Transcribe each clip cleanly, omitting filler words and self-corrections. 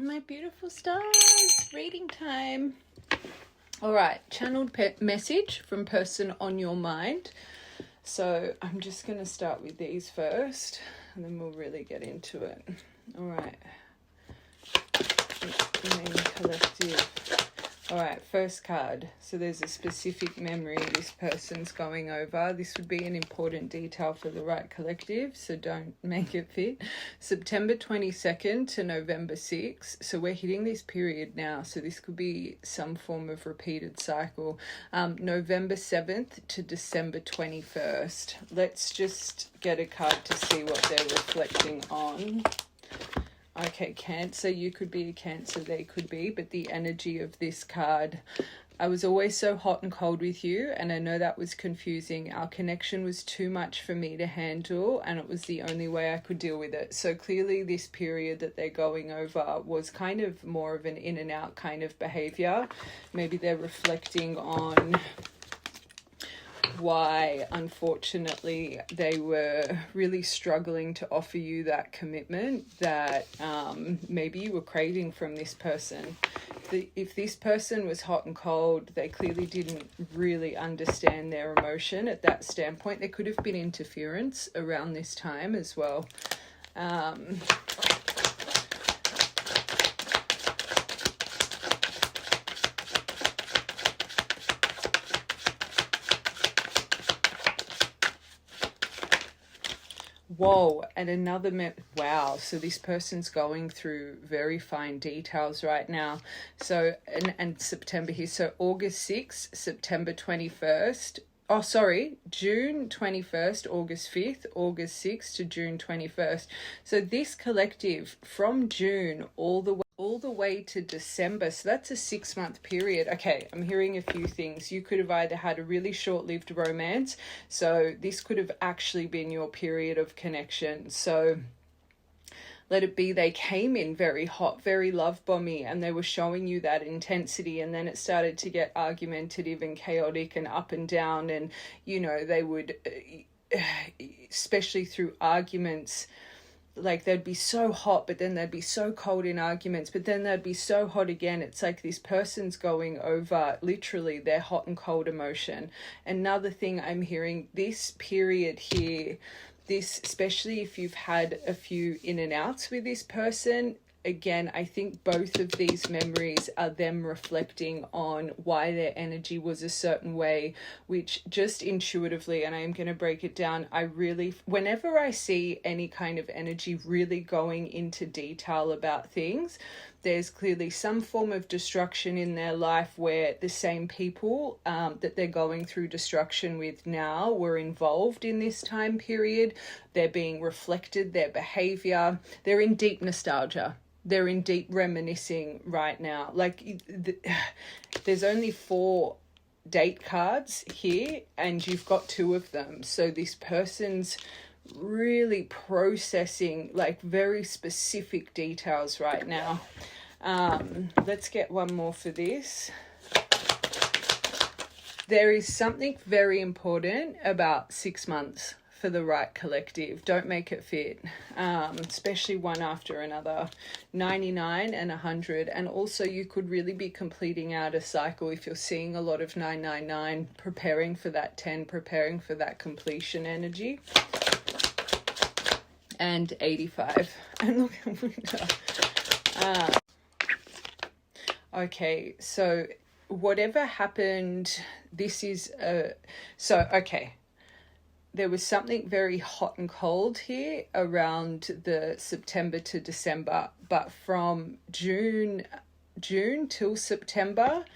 My beautiful stars, reading time. All right, channeled message from person on your mind. So I'm just going to start with these first, and then we'll really get into it. All right. Main collective. All right, first card. So there's a specific memory this person's going over. This would be an important detail for the right collective, so don't make it fit. September 22nd to November 6th. So we're hitting this period now. So this could be some form of repeated cycle. November 7th to December 21st. Let's just get a card to see what they're reflecting on. Okay, Cancer, you could be a Cancer, they could be, but the energy of this card, I was always so hot and cold with you, and I know that was confusing. Our connection was too much for me to handle, and it was the only way I could deal with it. So clearly this period that they're going over was kind of more of an in and out kind of behavior. Maybe they're reflecting on why unfortunately they were really struggling to offer you that commitment that maybe you were craving from this person. If this person was hot and cold, they clearly didn't really understand their emotion at that standpoint. There could have been interference around this time as well. Whoa, and another wow, so this person's going through very fine details right now. So and September here, so August 6th, September 21st, oh sorry, June 21st, August 5th, August 6th to June 21st. So this collective from June all the way to December, so that's a 6-month period. Okay, I'm hearing a few things. You could have either had a really short-lived romance, so this could have actually been your period of connection. So let it be they came in very hot, very love bomby, and they were showing you that intensity, and then it started to get argumentative and chaotic and up and down, and you know, they would, especially through arguments, like they'd be so hot, but then they'd be so cold in arguments, but then they'd be so hot again. It's like this person's going over literally their hot and cold emotion. Another thing I'm hearing, this period here, this, especially if you've had a few in and outs with this person, again, I think both of these memories are them reflecting on why their energy was a certain way, which just intuitively, and I'm going to break it down, I really, whenever I see any kind of energy really going into detail about things, there's clearly some form of destruction in their life where the same people that they're going through destruction with now were involved in this time period. They're being reflected, their behavior, they're in deep nostalgia. They're in deep reminiscing right now. Like there's only 4 date cards here and you've got 2 of them. So this person's really processing like very specific details right now. Let's get one more for this. There is something very important about 6 months for the right collective. Don't make it fit, especially one after another. 99 and 100, and also you could really be completing out a cycle if you're seeing a lot of 999, preparing for that 10, preparing for that completion energy. And 85, and look at winter. Okay, so whatever happened, this is okay. There was something very hot and cold here around the September to December, but from June till September,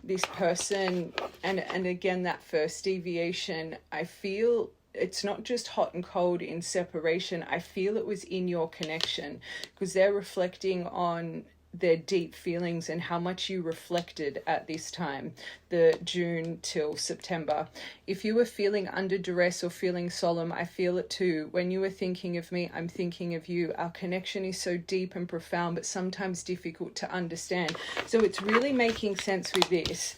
this person, and again, that first deviation, I feel it's not just hot and cold in separation. I feel it was in your connection because they're reflecting on their deep feelings and how much you reflected at this time, the June till September. If you were feeling under duress or feeling solemn, I feel it too. When you were thinking of me, I'm thinking of you. Our connection is so deep and profound, but sometimes difficult to understand. So it's really making sense with this.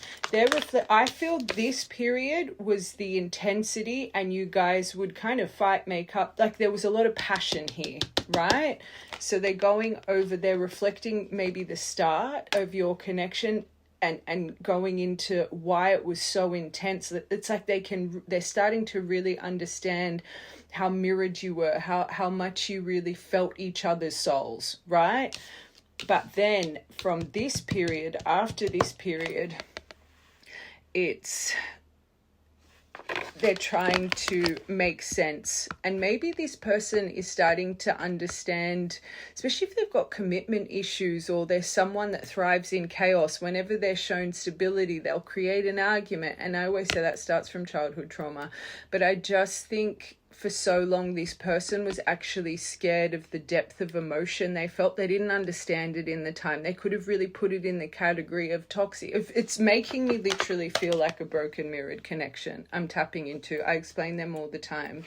I feel this period was the intensity, and you guys would kind of fight, make up. Like there was a lot of passion here, right? So they're going over, they're reflecting maybe maybe the start of your connection, and going into why it was so intense. It's like they're starting to really understand how mirrored you were, how much you really felt each other's souls, right? But then from this period, after this period, they're trying to make sense. And maybe this person is starting to understand, especially if they've got commitment issues, or there's someone that thrives in chaos. Whenever they're shown stability, they'll create an argument. And I always say that starts from childhood trauma. But I just think for so long, this person was actually scared of the depth of emotion they felt. They didn't understand it in the time. They could have really put it in the category of toxic. It's making me literally feel like a broken mirrored connection I'm tapping into. I explain them all the time.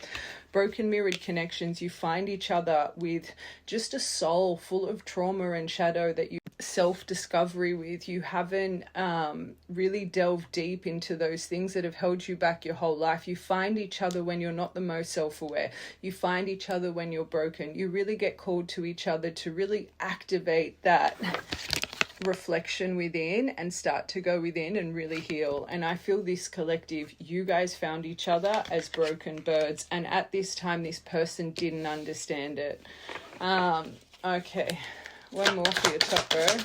Broken mirrored connections, you find each other with just a soul full of trauma and shadow that you self-discovery with. You haven't really delved deep into those things that have held you back your whole life. You find each other when you're not the most self-aware. You find each other when you're broken. You really get called to each other to really activate that reflection within and start to go within and really heal. And I feel this collective, you guys found each other as broken birds, and at this time this person didn't understand it. Okay, one more for your top row.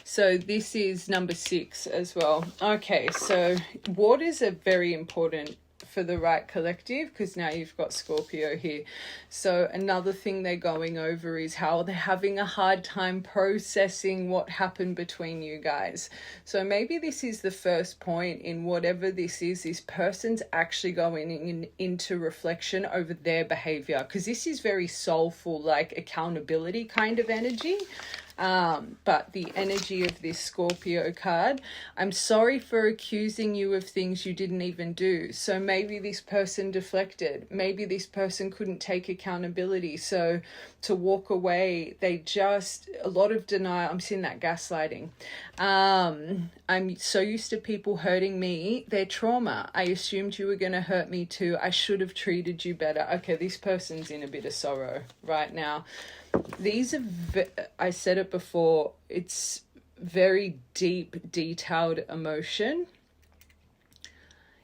So this is number 6 as well. Okay, so waters are very important for the right collective, because now you've got Scorpio here. So another thing they're going over is how they're having a hard time processing what happened between you guys. So maybe this is the first point in whatever this person's actually going into reflection over their behavior, because this is very soulful, like accountability kind of energy. But the energy of this Scorpio card, I'm sorry for accusing you of things you didn't even do. So maybe this person deflected. Maybe this person couldn't take accountability. So to walk away, a lot of denial. I'm seeing that gaslighting. I'm so used to people hurting me. Their trauma. I assumed you were going to hurt me too. I should have treated you better. Okay, this person's in a bit of sorrow right now. These are, I said it before, it's very deep, detailed emotion.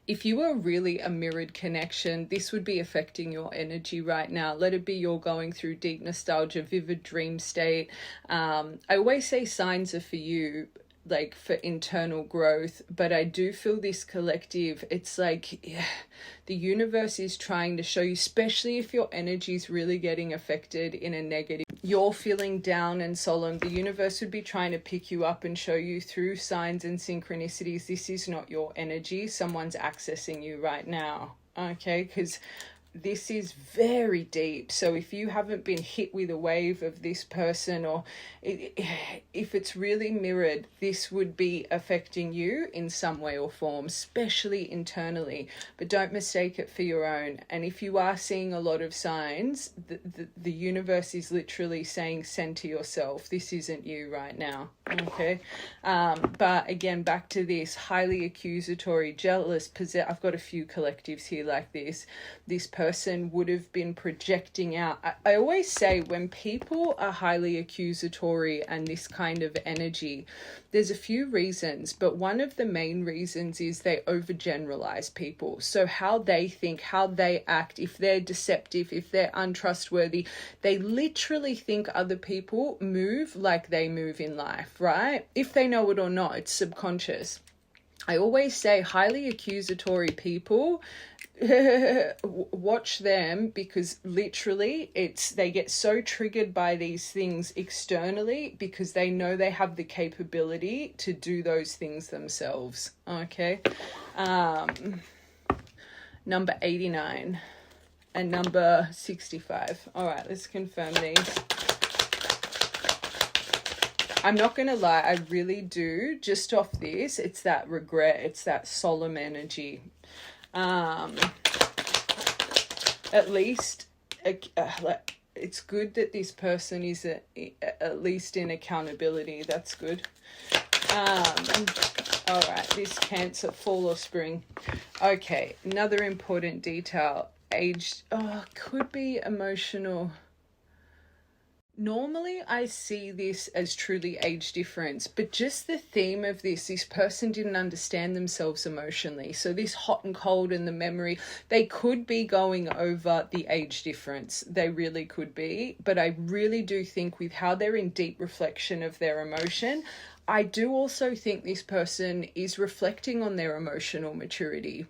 If you were really a mirrored connection, this would be affecting your energy right now. Let it be you're going through deep nostalgia, vivid dream state. I always say signs are for you, like for internal growth, but I do feel this collective, it's like the universe is trying to show you, especially if your energy is really getting affected in a negative, you're feeling down and solemn, the universe would be trying to pick you up and show you through signs and synchronicities, this is not your energy, someone's accessing you right now. Okay, because this is very deep. So if you haven't been hit with a wave of this person, or if it's really mirrored, this would be affecting you in some way or form, especially internally. But don't mistake it for your own. And if you are seeing a lot of signs, the universe is literally saying, send to yourself, this isn't you right now. Okay. But again, back to this highly accusatory, jealous, I've got a few collectives here like this. This person would have been projecting out. I always say when people are highly accusatory and this kind of energy, there's a few reasons, but one of the main reasons is they overgeneralize people. So how they think, how they act, if they're deceptive, if they're untrustworthy, they literally think other people move like they move in life, right? If they know it or not, it's subconscious. I always say highly accusatory people, watch them, because literally they get so triggered by these things externally because they know they have the capability to do those things themselves. Okay. Number 89 and number 65. All right, let's confirm these. I'm not going to lie, I really do, just off this, it's that regret, it's that solemn energy. At least, it's good that this person is at least in accountability, that's good. All right, this Cancer, fall or spring. Okay, another important detail, age, could be emotional. Normally, I see this as truly age difference, but just the theme of this person didn't understand themselves emotionally. So this hot and cold and the memory, they could be going over the age difference. They really could be. But I really do think with how they're in deep reflection of their emotion, I do also think this person is reflecting on their emotional maturity.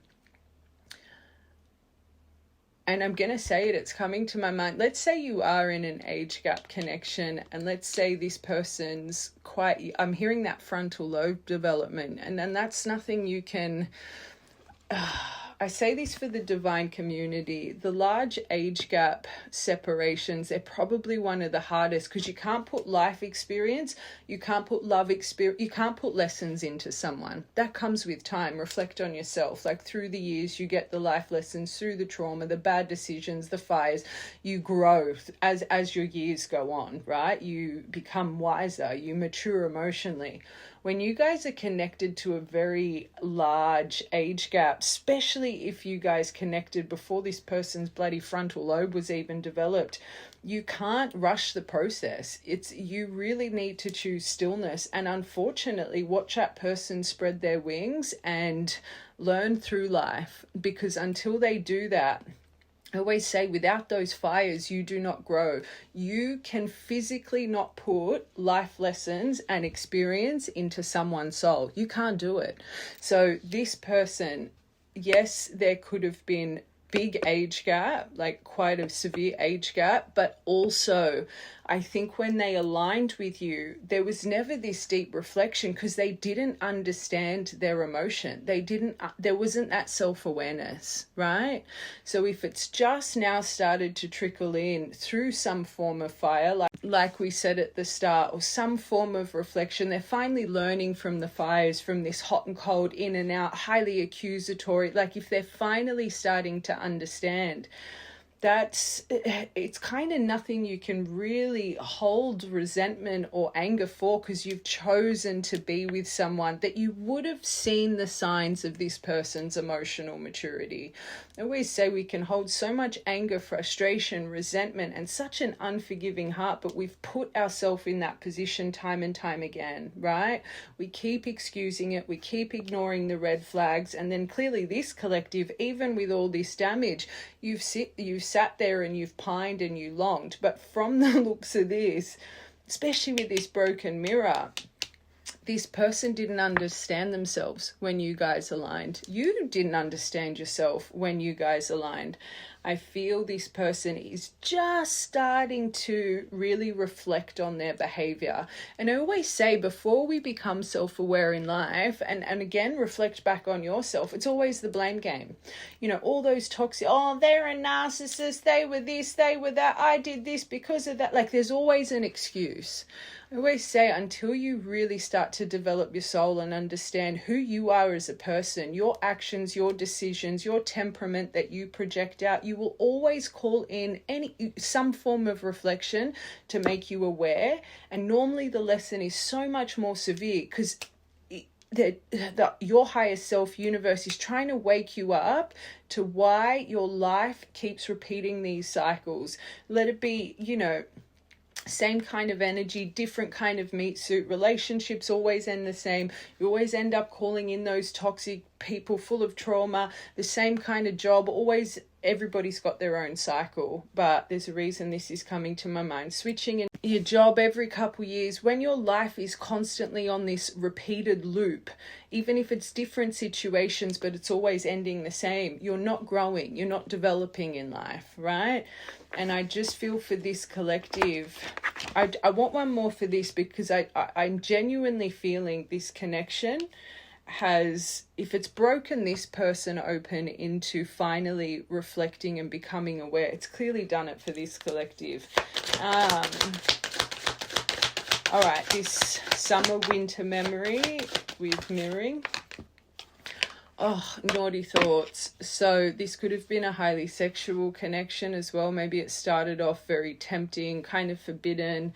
And I'm going to say it, it's coming to my mind. Let's say you are in an age gap connection, and let's say this person's I'm hearing that frontal lobe development, and then that's nothing you can, I say this for the divine community. The large age gap separations, they're probably one of the hardest, because you can't put life experience, you can't put love experience, you can't put lessons into someone. That comes with time. Reflect on yourself. Like through the years, you get the life lessons, through the trauma, the bad decisions, the fires. You grow as your years go on, right? You become wiser, you mature emotionally. When you guys are connected to a very large age gap, especially if you guys connected before this person's bloody frontal lobe was even developed, you can't rush the process. You really need to choose stillness, and unfortunately watch that person spread their wings and learn through life, because until they do that, I always say, without those fires, you do not grow. You can physically not put life lessons and experience into someone's soul. You can't do it. So this person, yes, there could have been big age gap, like quite a severe age gap, but also I think when they aligned with you, there was never this deep reflection, because they didn't understand their emotion. There wasn't that self-awareness, right? So if it's just now started to trickle in through some form of fire, like we said at the start, or some form of reflection, they're finally learning from the fires, from this hot and cold, in and out, highly accusatory. Like if they're finally starting to understand, it's kind of nothing you can really hold resentment or anger for, because you've chosen to be with someone that you would have seen the signs of this person's emotional maturity. I always say we can hold so much anger, frustration, resentment, and such an unforgiving heart, but we've put ourselves in that position time and time again, right? We keep excusing it, we keep ignoring the red flags, and then clearly this collective, even with all this damage, you've sat there and you've pined and you longed. But from the looks of this, especially with this broken mirror, this person didn't understand themselves when you guys aligned. You didn't understand yourself when you guys aligned. I feel this person is just starting to really reflect on their behavior. And I always say, before we become self-aware in life, and again, reflect back on yourself, it's always the blame game. You know, all those toxic, oh, they're a narcissist, they were this, they were that, I did this because of that. Like, there's always an excuse. I always say, until you really start to develop your soul and understand who you are as a person, your actions, your decisions, your temperament that you project out, you will always call in some form of reflection to make you aware. And normally the lesson is so much more severe, because your higher self, universe, is trying to wake you up to why your life keeps repeating these cycles. Let it be, same kind of energy, different kind of meat suit. Relationships always end the same. You always end up calling in those toxic people full of trauma. The same kind of job, always. Everybody's got their own cycle, but there's a reason this is coming to my mind. Switching in your job every couple years, when your life is constantly on this repeated loop, even if it's different situations, but it's always ending the same, you're not growing, you're not developing in life, right? And I just feel for this collective, I want one more for this, because I'm genuinely feeling this connection has, if it's broken this person open into finally reflecting and becoming aware, it's clearly done it for this collective. All right, this summer winter memory with mirroring. Oh, naughty thoughts. So this could have been a highly sexual connection as well. Maybe it started off very tempting, kind of forbidden.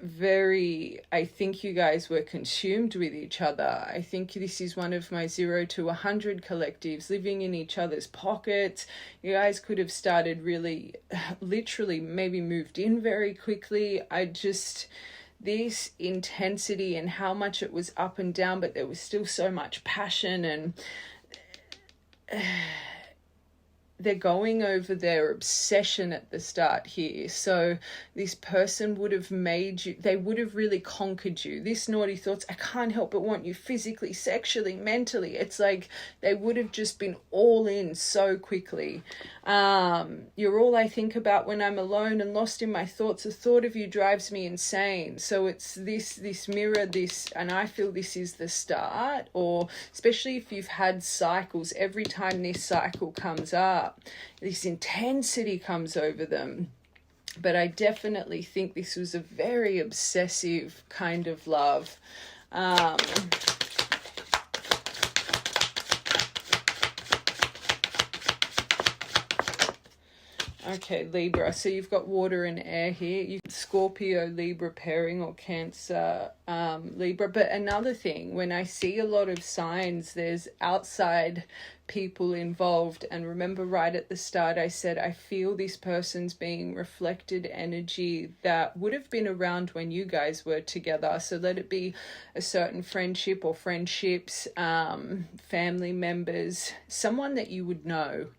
I think you guys were consumed with each other. I think this is one of my 0 to 100 collectives, living in each other's pockets. You guys could have started really, literally, maybe moved in very quickly. This intensity and how much it was up and down, but there was still so much passion, and they're going over their obsession at the start here. So this person would have made you, they would have really conquered you. This naughty thoughts, I can't help but want you physically, sexually, mentally. It's like they would have just been all in so quickly. You're all I think about when I'm alone and lost in my thoughts. The thought of you drives me insane. So it's this mirror, and I feel this is the start, or especially if you've had cycles, every time this cycle comes up, this intensity comes over them. But I definitely think this was a very obsessive kind of love. Okay, Libra. So you've got water and air here. Scorpio, Libra pairing, or Cancer, Libra. But another thing, when I see a lot of signs, there's outside people involved. And remember, right at the start, I said, I feel this person's being reflected energy that would have been around when you guys were together. So let it be a certain friendship or friendships, family members, someone that you would know.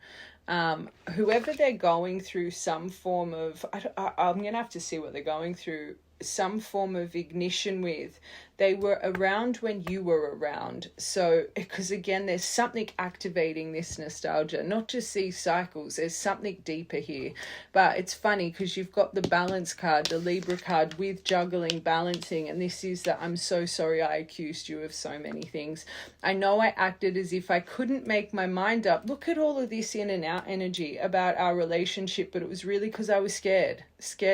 Whoever they're going through some form of, I'm going to have to see what they're going through, some form of ignition with, they were around when you were around. So, because again, there's something activating this nostalgia, not just these cycles, there's something deeper here. But it's funny because you've got the balance card, the Libra card, with juggling, balancing, and this is that I'm so sorry I accused you of so many things. I know I acted as if I couldn't make my mind up. Look at all of this in and out energy about our relationship, but it was really because I was scared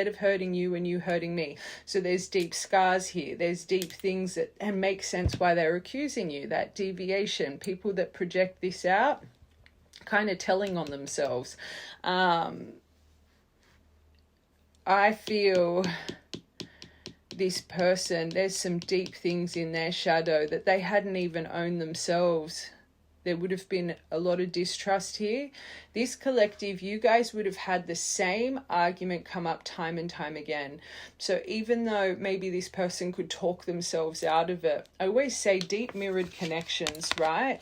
of hurting you and you hurting me. So there's deep scars here, there's deep things that, and makes sense why they're accusing you, that deviation, people that project this out, kind of telling on themselves. I feel this person, there's some deep things in their shadow that they hadn't even owned themselves. There would have been a lot of distrust here. This collective, you guys would have had the same argument come up time and time again. So even though maybe this person could talk themselves out of it, I always say deep mirrored connections, right?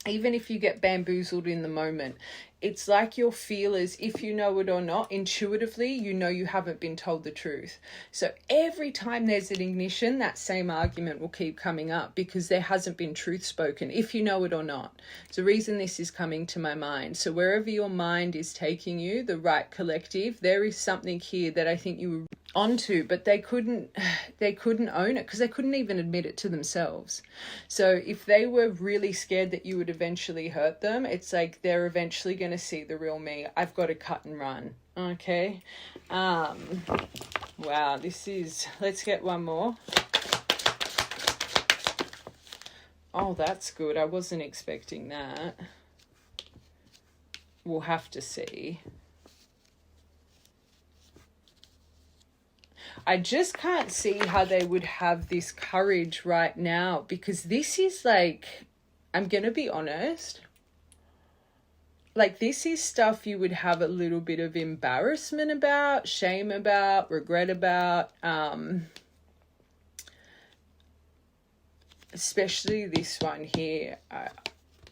Even if you get bamboozled in the moment, it's like your feelers, if you know it or not, intuitively, you know you haven't been told the truth. So every time there's an ignition, that same argument will keep coming up because there hasn't been truth spoken, if you know it or not. It's the reason this is coming to my mind. So wherever your mind is taking you, the right collective, there is something here that I think you were onto, but they couldn't own it because they couldn't even admit it to themselves. So if they were really scared that you would eventually hurt them, it's like they're eventually going to see the real me. I've got to cut and run. Okay. Wow, let's get one more. Oh, that's good. I wasn't expecting that. We'll have to see. I just can't see how they would have this courage right now, because this is like, I'm going to be honest, like this is stuff you would have a little bit of embarrassment about, shame about, regret about, especially this one here.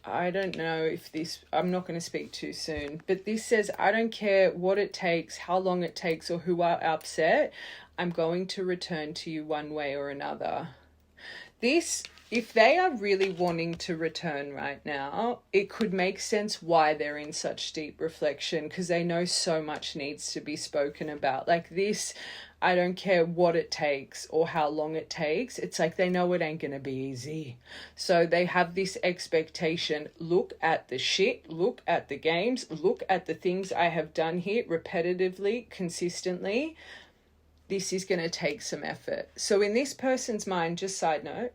I don't know if this, I'm not going to speak too soon, but this says, I don't care what it takes, how long it takes, or who are upset, I'm going to return to you one way or another. This, if they are really wanting to return right now, it could make sense why they're in such deep reflection, because they know so much needs to be spoken about. Like this, I don't care what it takes or how long it takes. It's like they know it ain't going to be easy. So they have this expectation. Look at the shit, look at the games, look at the things I have done here repetitively, consistently. This is going to take some effort. So in this person's mind, just side note,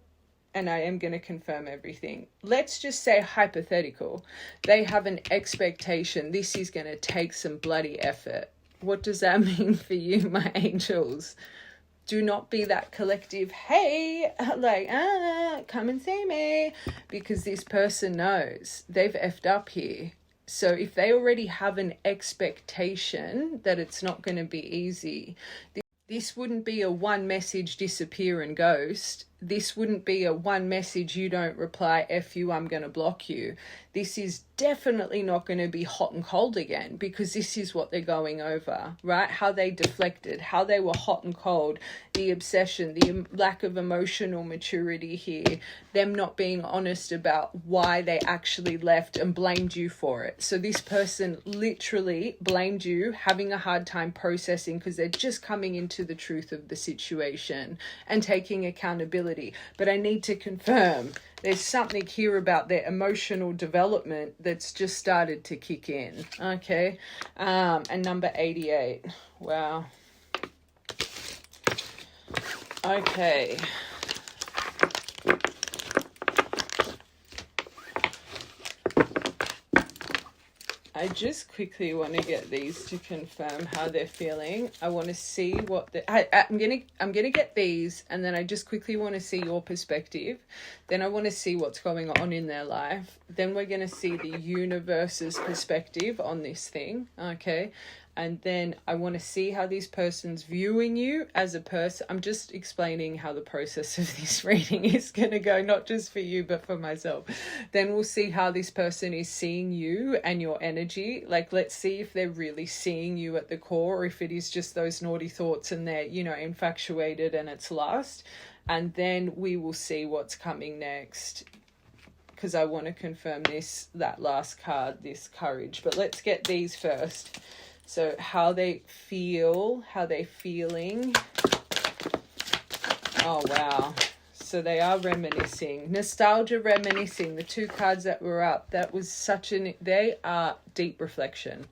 and I am going to confirm everything. Let's just say hypothetical. They have an expectation. This is going to take some bloody effort. What does that mean for you, my angels? Do not be that collective, hey, like, come and see me, because this person knows they've effed up here. So if they already have an expectation that it's not going to be easy, this wouldn't be a one message disappear and ghost. This wouldn't be a one message you don't reply, F you, I'm going to block you. This is definitely not going to be hot and cold again, because this is what they're going over, right? How they deflected, how they were hot and cold, the obsession, the lack of emotional maturity here, them not being honest about why they actually left and blamed you for it. So this person literally blamed you, having a hard time processing because they're just coming into the truth of the situation and taking accountability. But I need to confirm there's something here about their emotional development that's just started to kick in. Okay. And number 88. Wow. Okay. I just quickly want to get these to confirm how they're feeling. I want to see what I'm gonna get these, and then I just quickly want to see your perspective. Then I want to see what's going on in their life. Then we're gonna see the universe's perspective on this thing, okay? And then I want to see how this person's viewing you as a person. I'm just explaining how the process of this reading is going to go, not just for you, but for myself. Then we'll see how this person is seeing you and your energy. Like, let's see if they're really seeing you at the core, or if it is just those naughty thoughts and they're, you know, infatuated and it's lust. And then we will see what's coming next, because I want to confirm that last card, this courage. But let's get these first. So how they feel, how they're feeling. Oh, wow. So they are reminiscing. Nostalgia, reminiscing. The two cards that were up, that was they are deep reflection.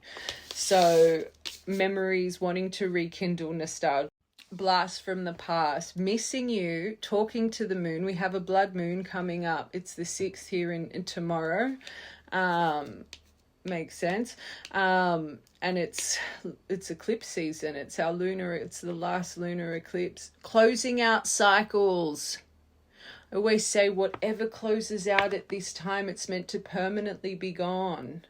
So memories, wanting to rekindle nostalgia. Blast from the past, missing you, talking to the moon. We have a blood moon coming up. It's the 6th here in tomorrow. Makes sense. And it's eclipse season. It's the last lunar eclipse. Closing out cycles. I always say whatever closes out at this time, it's meant to permanently be gone,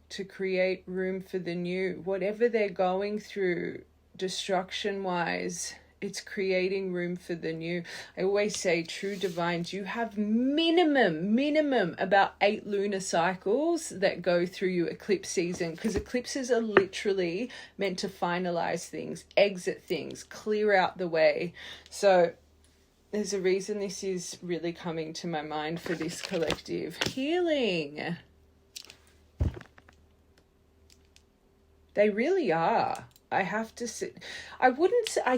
to create room for the new. Whatever they're going through destruction wise, it's creating room for the new. I always say, true divines, you have minimum about 8 lunar cycles that go through your eclipse season, because eclipses are literally meant to finalize things, exit things, clear out the way. So there's a reason this is really coming to my mind for this collective. Healing. They really are. I have to sit. I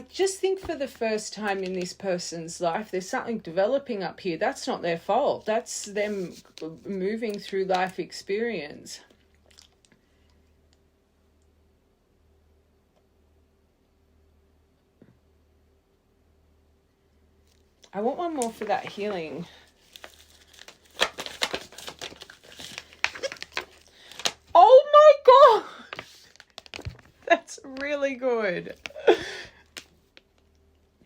just think for the first time in this person's life, there's something developing up here. That's not their fault. That's them moving through life experience. I want one more for that healing. Oh my God! That's really good.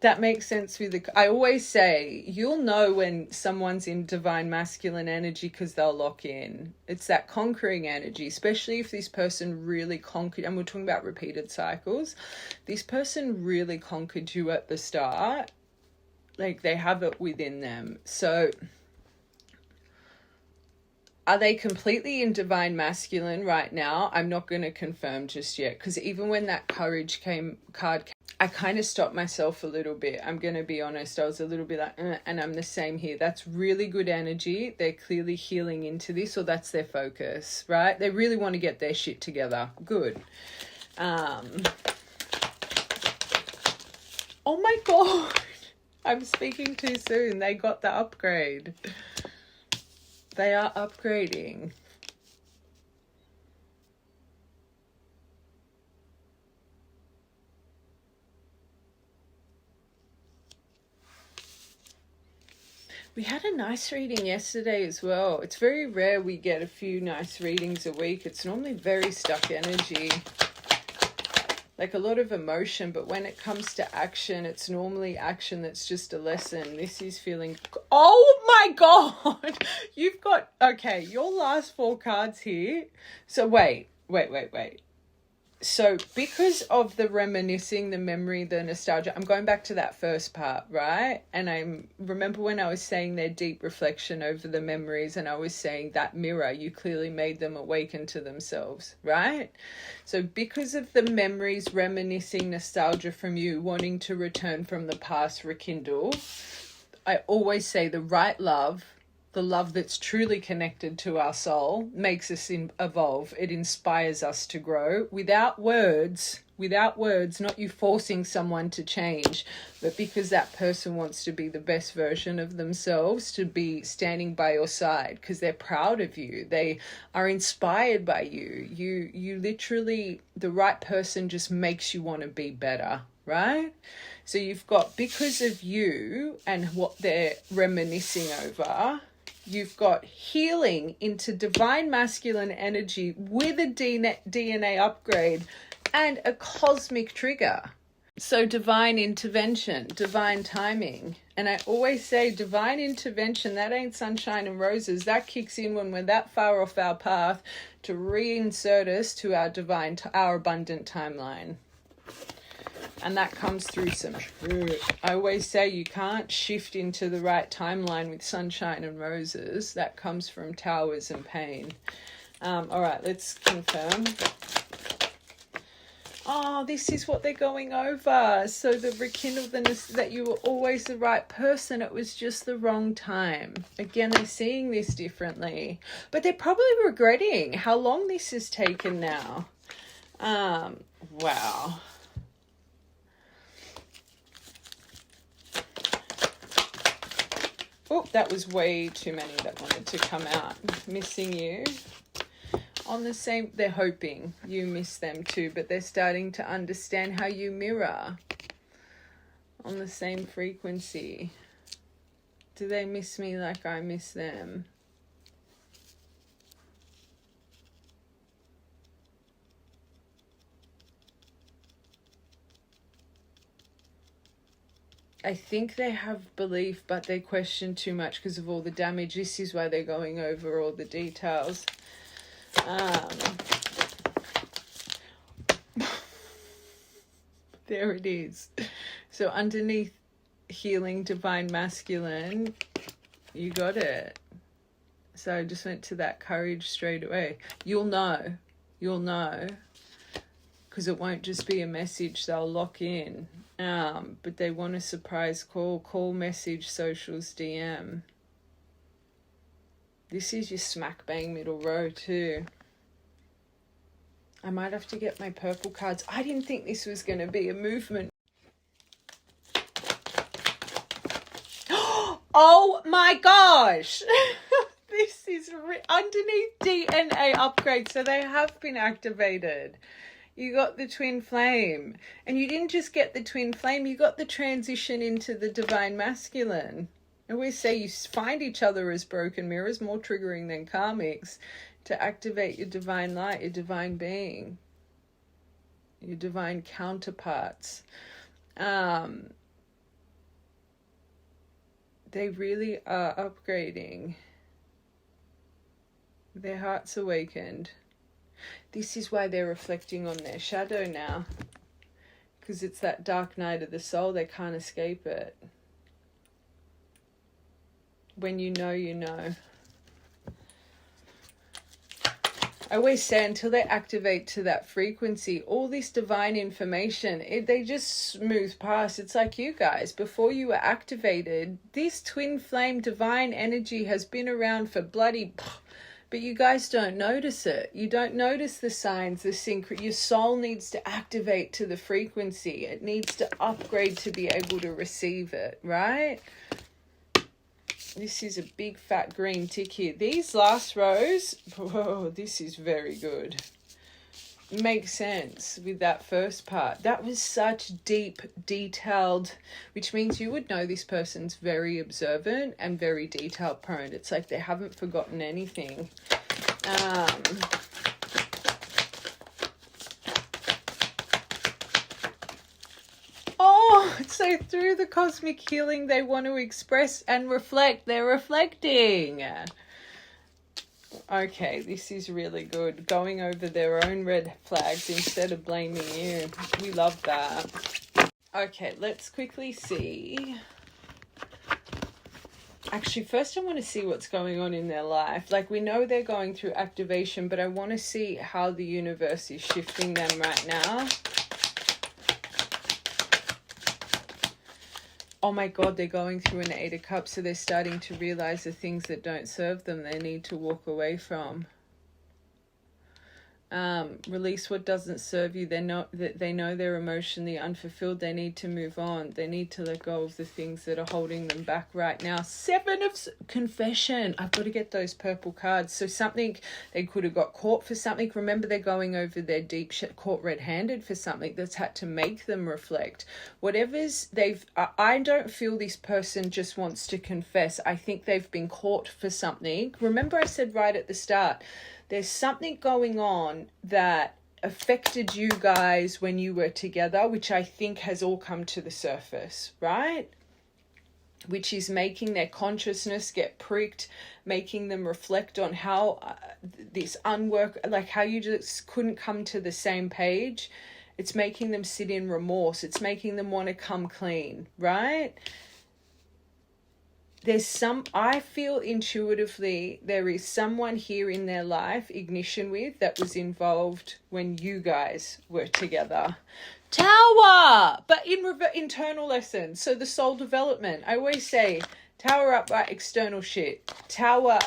That makes sense with I always say, you'll know when someone's in divine masculine energy because they'll lock in. It's that conquering energy, especially if this person really conquered, and we're talking about repeated cycles. This person really conquered you at the start. Like, they have it within them. So are they completely in divine masculine right now? I'm not going to confirm just yet, because even when that courage card came, I kind of stopped myself a little bit. I'm going to be honest. I was a little bit like, and I'm the same here. That's really good energy. They're clearly healing into this, or that's their focus, right? They really want to get their shit together. Good. Oh my God. I'm speaking too soon. They got the upgrade. They are upgrading. We had a nice reading yesterday as well. It's very rare we get a few nice readings a week. It's normally very stuck energy. like a lot of emotion, but when it comes to action, it's normally action that's just a lesson. This is feeling, oh my God, you've got, okay, your last 4 cards here. So wait. So because of the reminiscing, the memory, the nostalgia, I'm going back to that first part, right? And I remember when I was saying their deep reflection over the memories, and I was saying that mirror, you clearly made them awaken to themselves, right? So because of the memories, reminiscing, nostalgia from you, wanting to return from the past, rekindle, I always say the right love, the love that's truly connected to our soul, makes us evolve. It inspires us to grow without words, not you forcing someone to change, but because that person wants to be the best version of themselves, to be standing by your side because they're proud of you. They are inspired by you. You literally, the right person just makes you want to be better, right? So you've got, because of you and what they're reminiscing over, you've got healing into divine masculine energy with a DNA upgrade and a cosmic trigger. So divine intervention, divine timing. And I always say divine intervention, that ain't sunshine and roses. That kicks in when we're that far off our path to reinsert us to our divine, our abundant timeline. And that comes through some truth. I always say you can't shift into the right timeline with sunshine and roses. That comes from towers and pain. All right, let's confirm. Oh, this is what they're going over. So the rekindledness, that you were always the right person. It was just the wrong time. Again, they're seeing this differently. But they're probably regretting how long this has taken now. Wow. Oh, that was way too many that wanted to come out. Missing you. On the same, they're hoping you miss them too, but they're starting to understand how you mirror on the same frequency. Do they miss me like I miss them? I think they have belief, but they question too much because of all the damage. This is why they're going over all the details. There it is. So underneath healing divine masculine, you got it. So I just went to that courage straight away. You'll know, because it won't just be a message. They'll lock in. But they want a surprise call message, socials, DM. This is your smack bang middle row too. I might have to get my purple cards. I didn't think this was going to be a movement. Oh my gosh. This is underneath DNA upgrade. So they have been activated. You got the twin flame. And you didn't just get the twin flame, you got the transition into the divine masculine. I always say you find each other as broken mirrors, more triggering than karmics, to activate your divine light, your divine being, your divine counterparts. They really are upgrading. Their heart's awakened. This is why they're reflecting on their shadow now. Because it's that dark night of the soul. They can't escape it. When you know, you know. I always say until they activate to that frequency, all this divine information, they just smooth past. It's like you guys, before you were activated, this twin flame divine energy has been around for bloody... But you guys don't notice it. You don't notice the signs, the sync. Your soul needs to activate to the frequency. It needs to upgrade to be able to receive it, right? This is a big fat green tick here. These last rows, whoa, this is very good. Makes sense with that first part. That was such deep, detailed, which means you would know this person's very observant and very detail prone. It's like they haven't forgotten anything. So through the cosmic healing, they want to express and reflect. They're reflecting. Okay, this is really good. Going over their own red flags instead of blaming you. We love that. Okay, let's quickly see. Actually, first I want to see what's going on in their life. Like, we know they're going through activation, but I want to see how the universe is shifting them right now. Oh my God, they're going through an 8 of Cups, so they're starting to realize the things that don't serve them, they need to walk away from. Release what doesn't serve you. They know they're emotionally unfulfilled. They need to move on. They need to let go of the things that are holding them back right now. 7 of Confession. I've got to get those purple cards. So something, they could have got caught for something. Remember, they're going over their deep shit, caught red-handed for something that's had to make them reflect. Whatever's I don't feel this person just wants to confess. I think they've been caught for something. Remember I said right at the start, there's something going on that affected you guys when you were together, which I think has all come to the surface, right? Which is making their consciousness get pricked, making them reflect on how this like how you just couldn't come to the same page. It's making them sit in remorse. It's making them want to come clean, right? I feel intuitively there is someone here in their life, ignition with, that was involved when you guys were together. Tower! But in internal lessons. So the soul development. I always say, tower up by external shit. Tower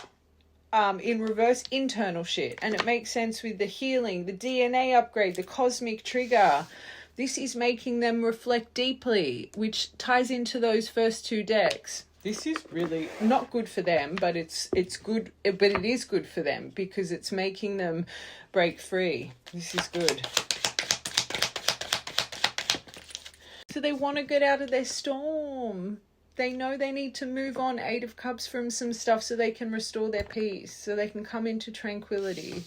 in reverse, internal shit. And it makes sense with the healing, the DNA upgrade, the cosmic trigger. This is making them reflect deeply, which ties into those first 2 decks. This is really not good for them, but it's good, but it is good for them because it's making them break free. This is good. So they want to get out of their storm. They know they need to move on, 8 of Cups, from some stuff so they can restore their peace, so they can come into tranquility,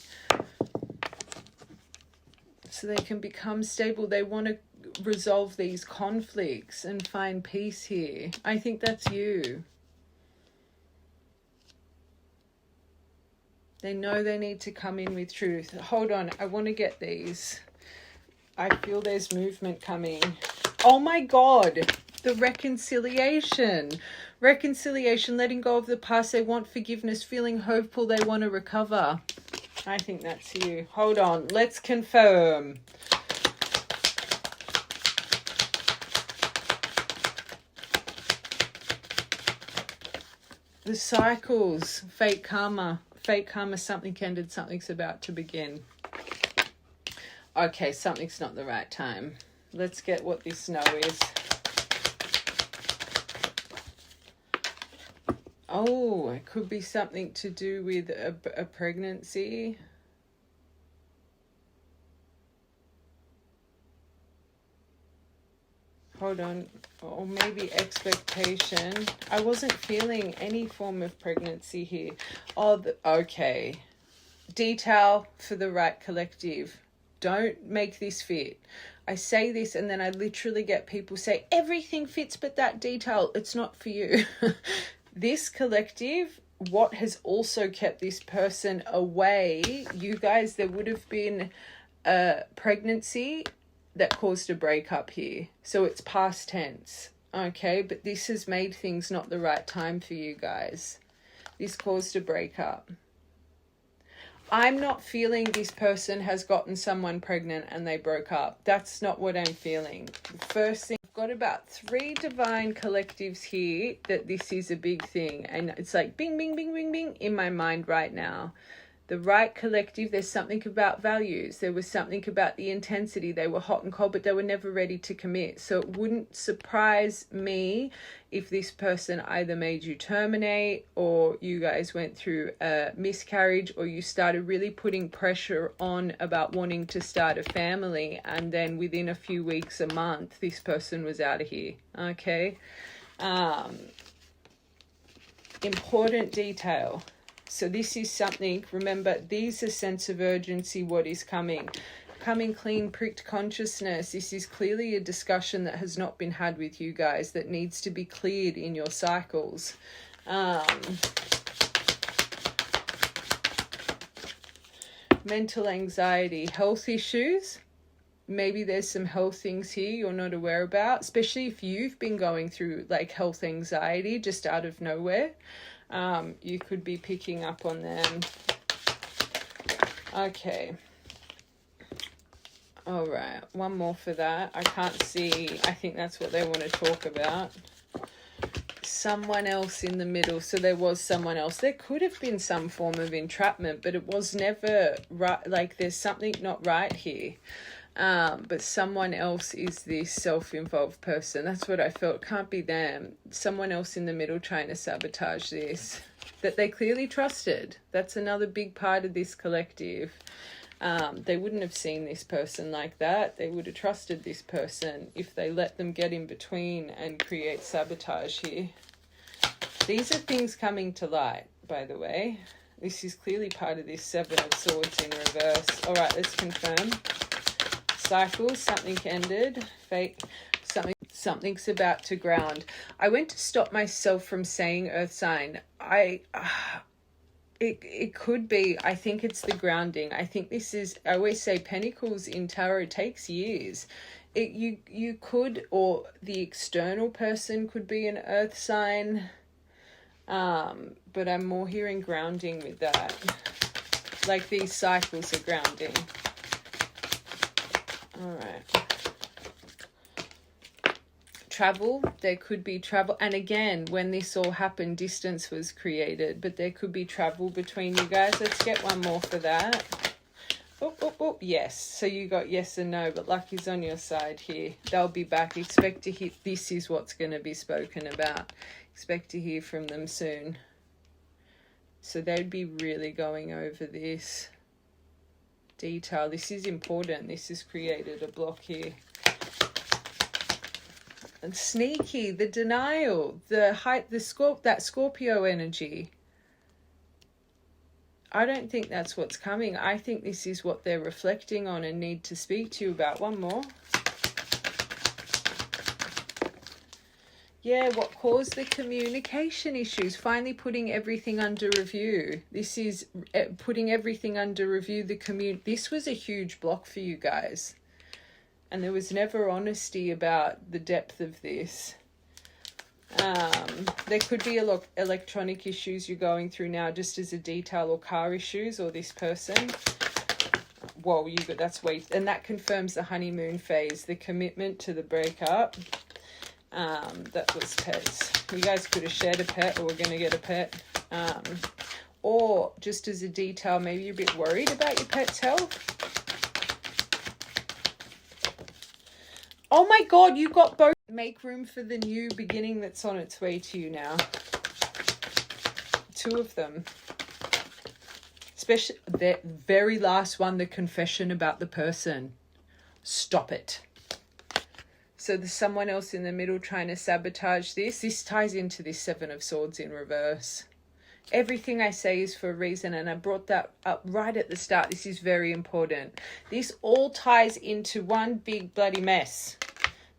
so they can become stable. They want to resolve these conflicts and find peace here. I think that's you. They know they need to come in with truth. Hold on, I want to get these. I feel there's movement coming. Oh my God, the reconciliation. Reconciliation, letting go of the past. They want forgiveness, feeling hopeful. They want to recover. I think that's you. Hold on, let's confirm. The cycles, fake karma, something ended, something's about to begin. Okay, something's not the right time. Let's get what this no is. Oh, it could be something to do with a pregnancy. Hold on. Or maybe expectation. I wasn't feeling any form of pregnancy here. Oh, okay. Detail for the right collective. Don't make this fit. I say this and then I literally get people say, everything fits but that detail. It's not for you. This collective, what has also kept this person away, you guys, there would have been a pregnancy that caused a breakup here. So it's past tense. Okay, but this has made things not the right time for you guys. This caused a breakup. I'm not feeling this person has gotten someone pregnant and they broke up. That's not what I'm feeling. First thing, I've got about 3 divine collectives here that this is a big thing. And it's like bing, bing, bing, bing, bing in my mind right now. The right collective, there's something about values. There was something about the intensity. They were hot and cold, but they were never ready to commit. So it wouldn't surprise me if this person either made you terminate, or you guys went through a miscarriage, or you started really putting pressure on about wanting to start a family. And then within a few weeks, a month, this person was out of here. Okay. Important detail. So this is something, remember, these are sense of urgency, what is coming. coming clean, pricked consciousness. This is clearly a discussion that has not been had with you guys that needs to be cleared in your cycles. Mental anxiety, health issues. Maybe there's some health things here you're not aware about, especially if you've been going through like health anxiety just out of nowhere. You could be picking up on them. Okay. All right. One more for that. I can't see. I think that's what they want to talk about. Someone else in the middle. So there was someone else. There could have been some form of entrapment, but it was never right. Like there's something not right here. But someone else is this self-involved person. That's what I felt. Can't be them. Someone else in the middle trying to sabotage this that they clearly trusted. That's another big part of this collective. They wouldn't have seen this person like that. They would have trusted this person if they let them get in between and create sabotage here. These are things coming to light, by the way. This is clearly part of this Seven of Swords in reverse. All right, let's confirm. Cycles, something ended. Fate, something's about to ground. I went to stop myself from saying earth sign. It could be, I think it's the grounding. I think this is, I always say Pentacles in tarot takes years. You could, or the external person could be an earth sign. But I'm more hearing grounding with that. Like these cycles are grounding. All right. Travel, there could be travel. And again, when this all happened, distance was created, but there could be travel between you guys. Let's get one more for that. Oh, oh, oh, yes. So you got yes and no, but luck is on your side here. They'll be back. Expect to hear, this is what's going to be spoken about. Expect to hear from them soon. So they'd be really going over this detail. This is important. This has created a block here. And sneaky, the denial, the height, that Scorpio energy. I don't think that's what's coming. I think this is what they're reflecting on and need to speak to you about. One more. Yeah, what caused the communication issues? Finally putting everything under review. This is putting everything under review. This was a huge block for you guys. And there was never honesty about the depth of this. There could be electronic issues you're going through now, just as a detail, or car issues, or this person. Whoa, that's way, and that confirms the honeymoon phase, the commitment to the breakup. That was pets. You guys could have shared a pet, or were going to get a pet. Or just as a detail, maybe you're a bit worried about your pet's health. Oh my God, you got both. Make room for the new beginning that's on its way to you now. Two of them. Especially the very last one, the confession about the person. Stop it. So there's someone else in the middle trying to sabotage this. This ties into this Seven of Swords in reverse. Everything I say is for a reason, and I brought that up right at the start. This is very important. This all ties into one big bloody mess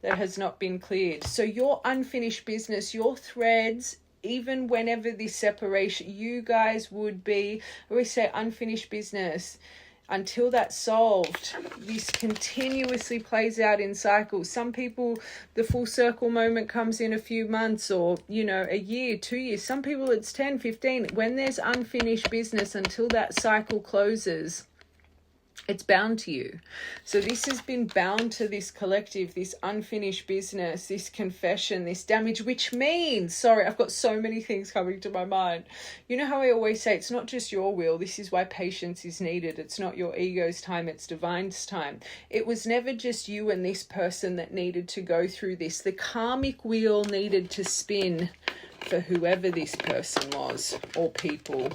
that has not been cleared. So your unfinished business, your threads, even whenever this separation, you guys would be, I always say unfinished business. Until that's solved, this continuously plays out in cycles. Some people, the full circle moment comes in a few months, or, a year, 2 years. Some people it's 10, 15. When there's unfinished business, until that cycle closes, it's bound to you. So this has been bound to this collective, this unfinished business, this confession, this damage, which means, sorry, I've got so many things coming to my mind. You know how I always say, it's not just your will. This is why patience is needed. It's not your ego's time, it's divine's time. It was never just you and this person that needed to go through this. The karmic wheel needed to spin for whoever this person was, or people.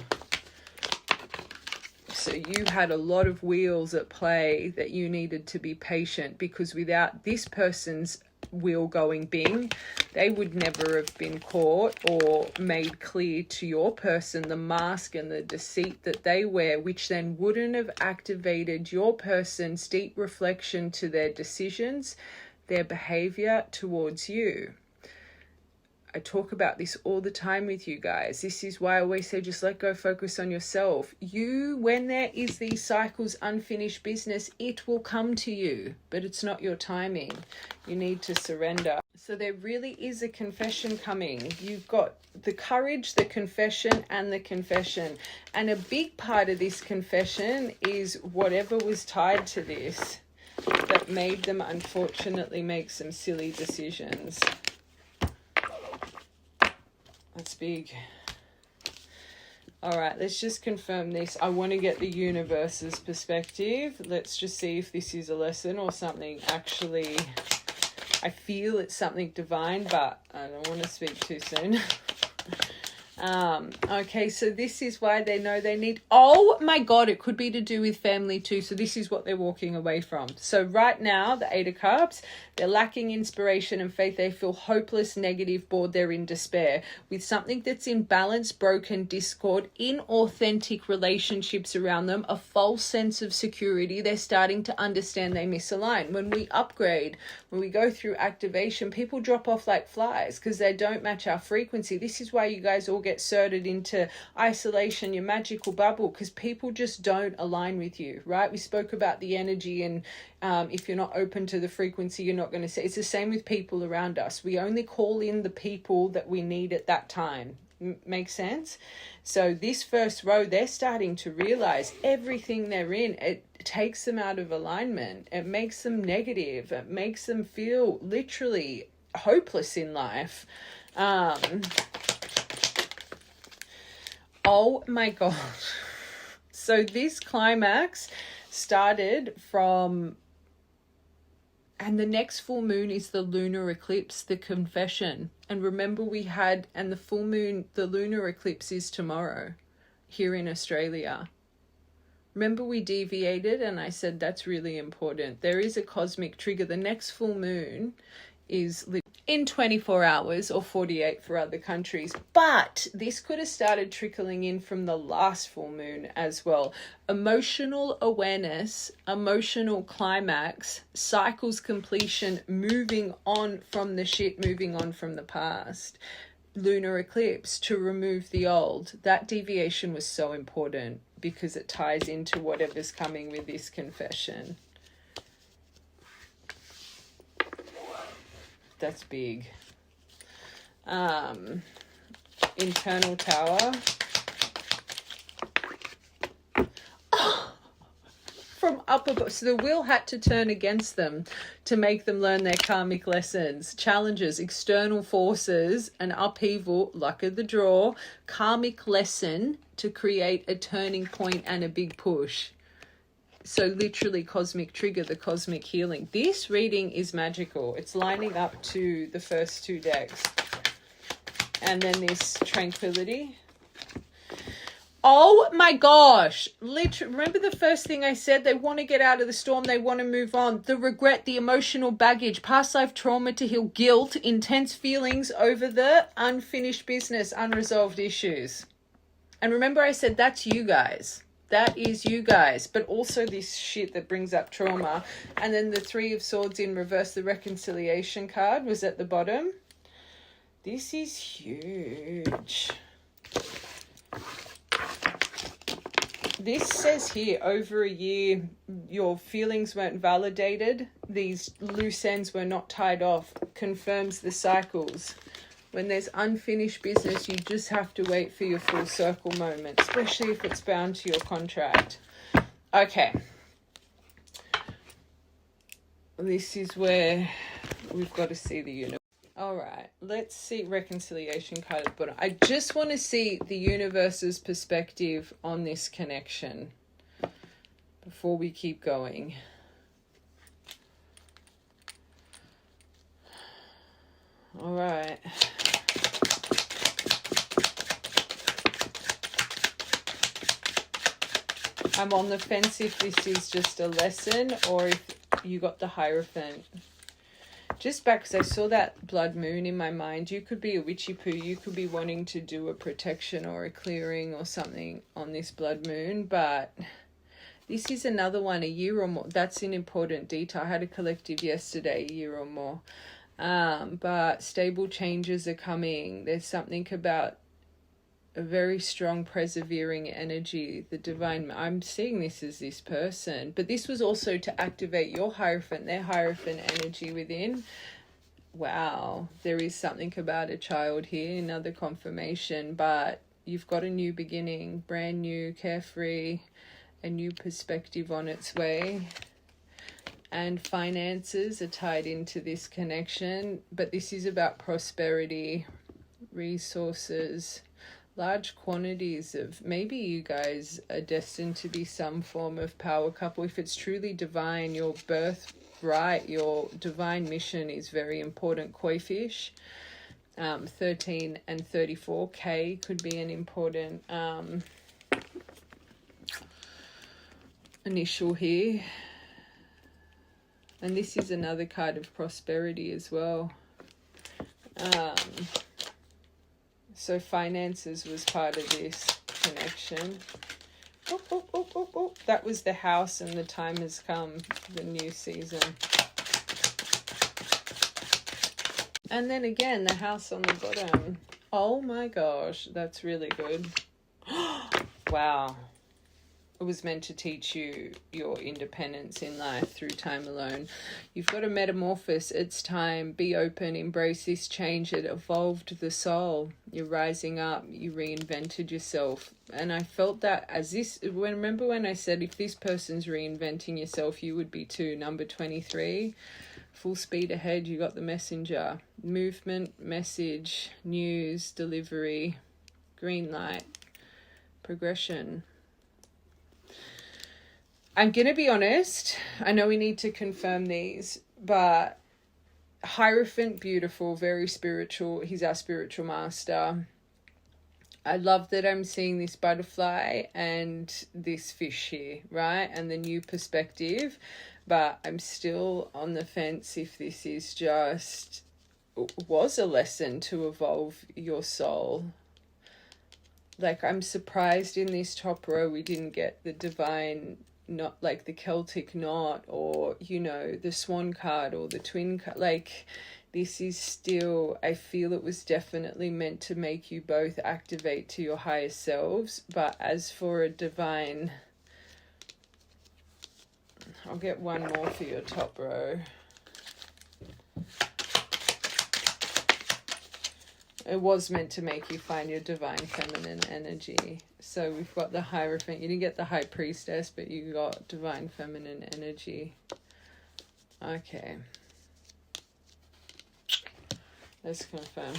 So you had a lot of wheels at play that you needed to be patient, because without this person's wheel going bing, they would never have been caught or made clear to your person the mask and the deceit that they wear, which then wouldn't have activated your person's deep reflection to their decisions, their behavior towards you. I talk about this all the time with you guys. This is why I always say just let go, focus on yourself. You, when there is these cycles, unfinished business, it will come to you, but it's not your timing. You need to surrender. So there really is a confession coming. You've got the courage, the confession, and the confession. And a big part of this confession is whatever was tied to this that made them unfortunately make some silly decisions. That's big. All right, let's just confirm this. I want to get the universe's perspective. Let's just see if this is a lesson or something actually. I feel it's something divine, but I don't want to speak too soon. Okay, so this is why they know they need, oh my God, it could be to do with family too. So this is what they're walking away from. So right now, the 8 of Cups, they're lacking inspiration and faith. They feel hopeless, negative, bored. They're in despair with something that's imbalanced, broken, discord, inauthentic relationships around them, a false sense of security. They're starting to understand they misalign. When we upgrade, when we go through activation, people drop off like flies because they don't match our frequency. This is why you guys all get sorted into isolation, your magical bubble, because people just don't align with you, right? We spoke about the energy, and if you're not open to the frequency, you're not going to see. It's the same with people around us. We only call in the people that we need at that time. Makes sense? So this first row, they're starting to realize everything they're in, it takes them out of alignment. It makes them negative. It makes them feel literally hopeless in life. Oh my God. So this climax started from, and the next full moon is the lunar eclipse, the confession. And remember we had, and the full moon, the lunar eclipse is tomorrow here in Australia. Remember we deviated and I said that's really important. There is a cosmic trigger. The next full moon is in 24 hours or 48 for other countries. But this could have started trickling in from the last full moon as well. Emotional awareness, emotional climax, cycles completion, moving on from the shit, moving on from the past. Lunar eclipse to remove the old. That deviation was so important because it ties into whatever's coming with this confession. That's big. Internal tower. From up above. So the wheel had to turn against them to make them learn their karmic lessons, challenges, external forces, an upheaval, luck of the draw, karmic lesson to create a turning point and a big push. So literally cosmic trigger, the cosmic healing. This reading is magical. It's lining up to the first 2 decks. And then this tranquility. Oh my gosh. Literally, remember the first thing I said? They want to get out of the storm. They want to move on. The regret, the emotional baggage, past life trauma to heal, guilt, intense feelings over the unfinished business, unresolved issues. And remember I said that's you guys. That is you guys, but also this shit that brings up trauma. And then the 3 of Swords in reverse, the reconciliation card was at the bottom. This is huge. This says here, over a year, your feelings weren't validated. These loose ends were not tied off. Confirms the cycles. When there's unfinished business, you just have to wait for your full circle moment, especially if it's bound to your contract. Okay. This is where we've got to see the universe. All right, let's see reconciliation card at the bottom. I just want to see the universe's perspective on this connection before we keep going. All right. I'm on the fence if this is just a lesson or if you got the Hierophant. just back, because I saw that blood moon in my mind. You could be a witchy poo. You could be wanting to do a protection or a clearing or something on this blood moon. But this is another one, a year or more. That's an important detail. I had a collective yesterday, a year or more. But stable changes are coming. There's something about a very strong persevering energy, the divine. I'm seeing this as this person, but this was also to activate your Hierophant, their Hierophant energy within. Wow, there is something about a child here, another confirmation, but you've got a new beginning, brand new, carefree, a new perspective on its way. And finances are tied into this connection, but this is about prosperity, resources, large quantities of, maybe you guys are destined to be some form of power couple. If it's truly divine, your birthright, your divine mission is very important. Koi fish, 13 and 34, K could be an important initial here. And this is another card of prosperity as well. So finances was part of this connection. Oh, oh, oh, oh, oh. That was the house, and the time has come, the new season. And then again, the house on the bottom. Oh my gosh, that's really good. Wow. It was meant to teach you your independence in life through time alone. You've got to metamorphose. It's time. Be open. Embrace this change. It evolved the soul. You're rising up. You reinvented yourself. And I felt that as this... remember when I said if this person's reinventing yourself, you would be too. Number 23. Full speed ahead. You got the messenger. Movement, message, news, delivery, green light, progression. I'm going to be honest, I know we need to confirm these, but Hierophant, beautiful, very spiritual. He's our spiritual master. I love that I'm seeing this butterfly and this fish here, right? And the new perspective, but I'm still on the fence if this is just, was a lesson to evolve your soul. Like, I'm surprised in this top row we didn't get the divine, not like the Celtic knot, or, you know, the swan card or the twin card. Like, this is still, I feel it was definitely meant to make you both activate to your higher selves. But as for a divine, I'll get one more for your top row. It was meant to make you find your divine feminine energy. So we've got the Hierophant. You didn't get the High Priestess, but you got divine feminine energy. Okay. Let's confirm.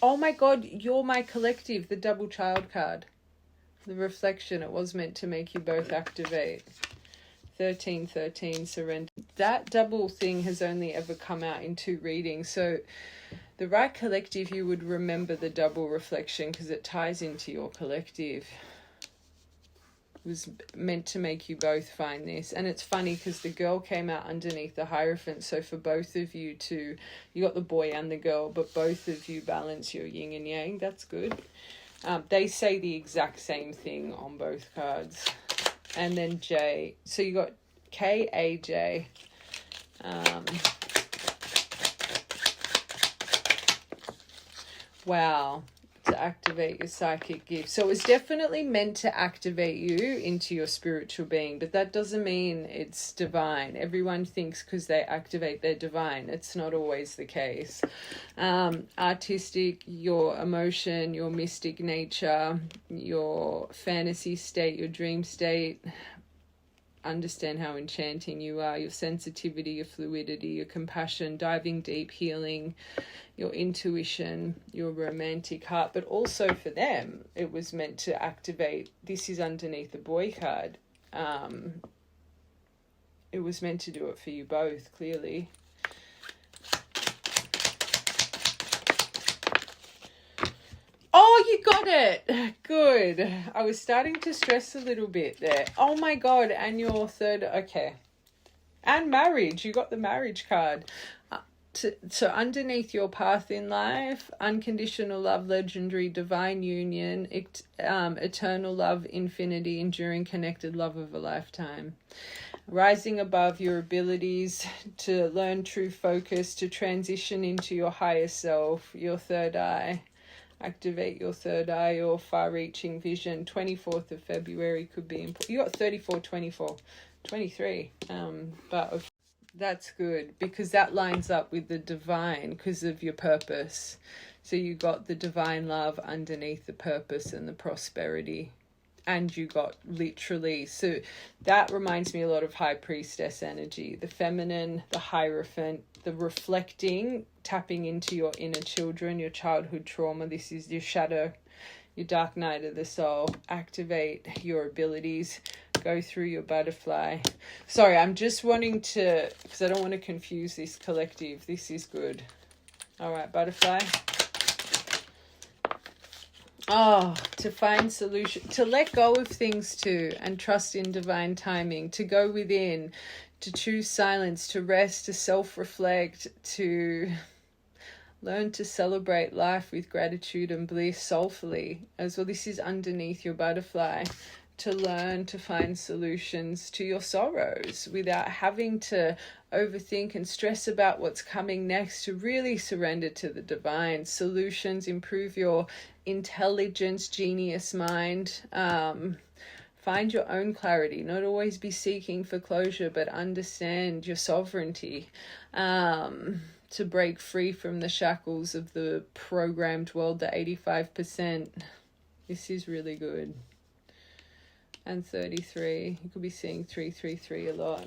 Oh my God, you're my collective, the double child card. The reflection, it was meant to make you both activate. 1313, surrender. That double thing has only ever come out in 2 readings. So the right collective, you would remember the double reflection because it ties into your collective. It was meant to make you both find this. And it's funny because the girl came out underneath the Hierophant. So for both of you to, you got the boy and the girl, but both of you balance your yin and yang. That's good. They say the exact same thing on both cards. And then J. So you got K-A-J. Wow. To activate your psychic gift. So it was definitely meant to activate you into your spiritual being, but that doesn't mean it's divine. Everyone thinks because they activate their divine. It's not always the case. Artistic, your emotion, your mystic nature, your fantasy state, your dream state. Understand how enchanting you are, your sensitivity, your fluidity, your compassion, diving deep, healing, your intuition, your romantic heart. But also for them, it was meant to activate. This is underneath the boy card. It was meant to do it for you both, clearly. Oh, you you got it. Good. I was starting to stress a little bit there. Oh my God. And your third. Okay. And marriage. You got the marriage card. So underneath your path in life, unconditional love, legendary, divine union, eternal love, infinity, enduring, connected love of a lifetime. Rising above your abilities to learn true focus, to transition into your higher self, your third eye. Activate your third eye, your far-reaching vision. 24th of February could be important. You got 34, 24, 23. But that's good because that lines up with the divine because of your purpose. So you got the divine love underneath the purpose and the prosperity. And you got literally, so that reminds me a lot of High Priestess energy. The feminine, the Hierophant, the reflecting, tapping into your inner children, your childhood trauma. This is your shadow, your dark night of the soul. Activate your abilities. Go through your butterfly. Sorry, I'm just wanting to, because I don't want to confuse this collective. This is good. All right, butterfly. Oh, to find solution, to let go of things too and trust in divine timing, to go within, to choose silence, to rest, to self-reflect, to learn to celebrate life with gratitude and bliss soulfully. As well, this is underneath your butterfly. To learn to find solutions to your sorrows without having to overthink and stress about what's coming next, to really surrender to the divine solutions, improve your intelligence, genius mind, find your own clarity, not always be seeking for closure, but understand your sovereignty, to break free from the shackles of the programmed world, the 85%. This is really good. And 33. You could be seeing 333 a lot.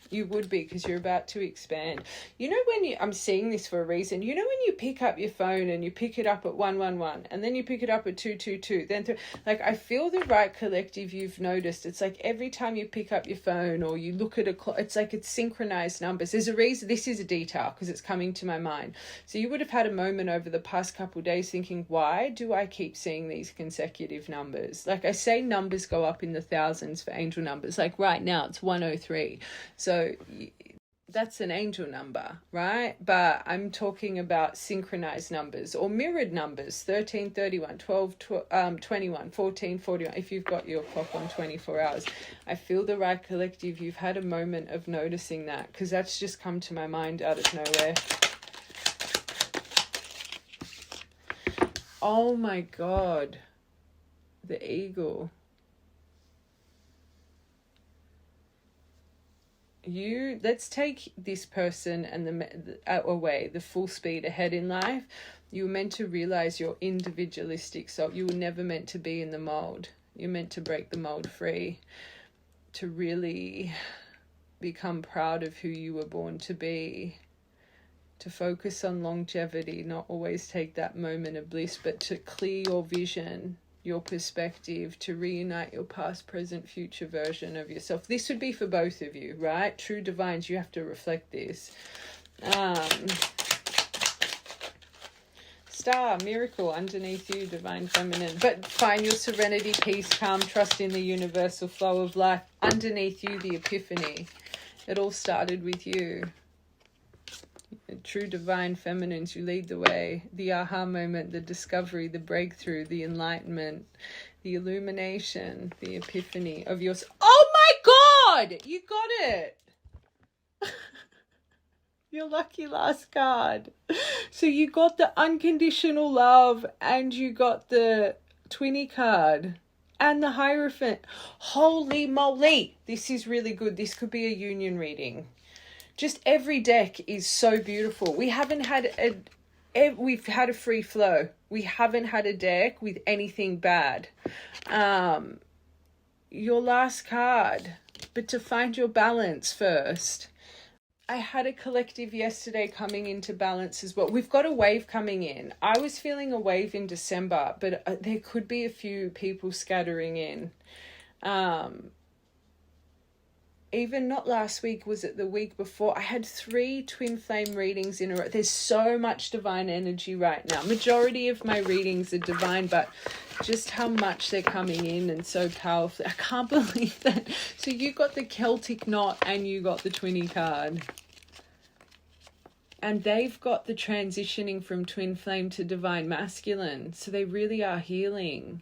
You would be because you're about to expand. You know when I'm seeing this for a reason. You know when you pick up your phone and you pick it up at 111 and then you pick it up at 222. Then like I feel the right collective you've noticed. It's like every time you pick up your phone or you look at a clock, it's like it's synchronized numbers. There's a reason. This is a detail because it's coming to my mind. So you would have had a moment over the past couple of days thinking, why do I keep seeing these consecutive numbers? Like I say, numbers go up in the thousands for angel numbers. Like right now it's 103. So that's an angel number, right? But I'm talking about synchronized numbers or mirrored numbers, 13, 31, 12, 21, 14, 41, if you've got your clock on 24 hours. I feel the right collective. You've had a moment of noticing that because that's just come to my mind out of nowhere. Oh my God, the eagle. Let's take this person and away, the full speed ahead in life. You were meant to realize your individualistic soul. You were never meant to be in the mold. You're meant to break the mold free, to really become proud of who you were born to be, to focus on longevity, not always take that moment of bliss, but to clear your vision, your perspective, to reunite your past, present, future version of yourself. This would be for both of you, right? True divines, you have to reflect this. Star, miracle underneath you, divine feminine. But find your serenity, peace, calm, trust in the universal flow of life. Underneath you, the epiphany. It all started with you. True divine feminines, you lead the way. The aha moment, the discovery, the breakthrough, the enlightenment, the illumination, the epiphany of yours. Oh my God! You got it! Your lucky last card. So you got the unconditional love and you got the twinny card and the Hierophant. Holy moly! This is really good. This could be a union reading. Just every deck is so beautiful. We've had a free flow. We haven't had a deck with anything bad. Your last card, but to find your balance first. I had a collective yesterday coming into balance as well. We've got a wave coming in. I was feeling a wave in December, but there could be a few people scattering in. even not last week, was it the week before? I had 3 twin flame readings in a row. There's so much divine energy right now. Majority of my readings are divine, but just how much they're coming in and so powerful. I can't believe that. So you got the Celtic knot and you got the twinny card. And they've got the transitioning from twin flame to divine masculine. So they really are healing.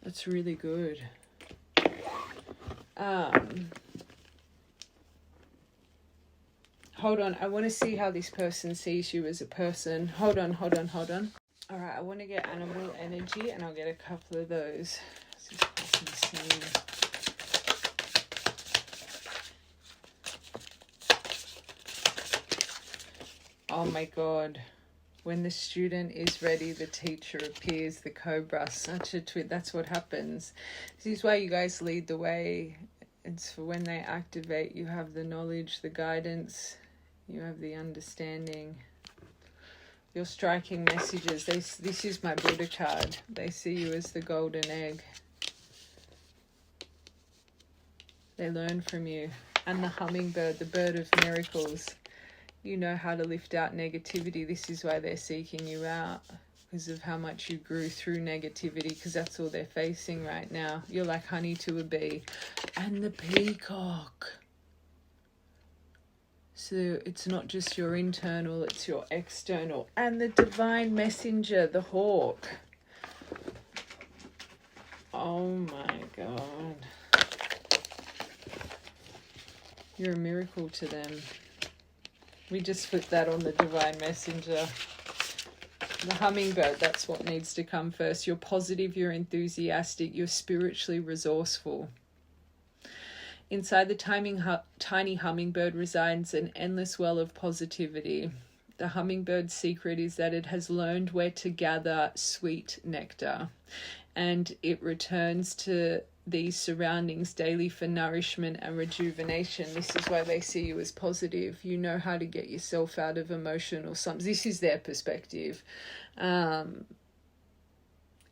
That's really good. Hold on. I want to see how this person sees you as a person. Hold on. All right. I want to get animal energy, and I'll get a couple of those. This is insane. Oh my God. When the student is ready, the teacher appears, the cobra. Such a twin. That's what happens. This is why you guys lead the way. It's for when they activate, you have the knowledge, the guidance, you have the understanding. You're striking messages. This is my Buddha card. They see you as the golden egg. They learn from you. And the hummingbird, the bird of miracles. You know how to lift out negativity. This is why they're seeking you out, because of how much you grew through negativity, because that's all they're facing right now. You're like honey to a bee. And the peacock. So it's not just your internal, it's your external. And the divine messenger, the hawk. Oh my God. You're a miracle to them. We just put that on the divine messenger. The hummingbird, that's what needs to come first. You're positive, you're enthusiastic, you're spiritually resourceful. Inside the tiny hummingbird resides an endless well of positivity. The hummingbird's secret is that it has learned where to gather sweet nectar, and it returns to these surroundings daily for nourishment and rejuvenation. This is why they see you as positive. You know how to get yourself out of emotional slumps. This is their perspective. And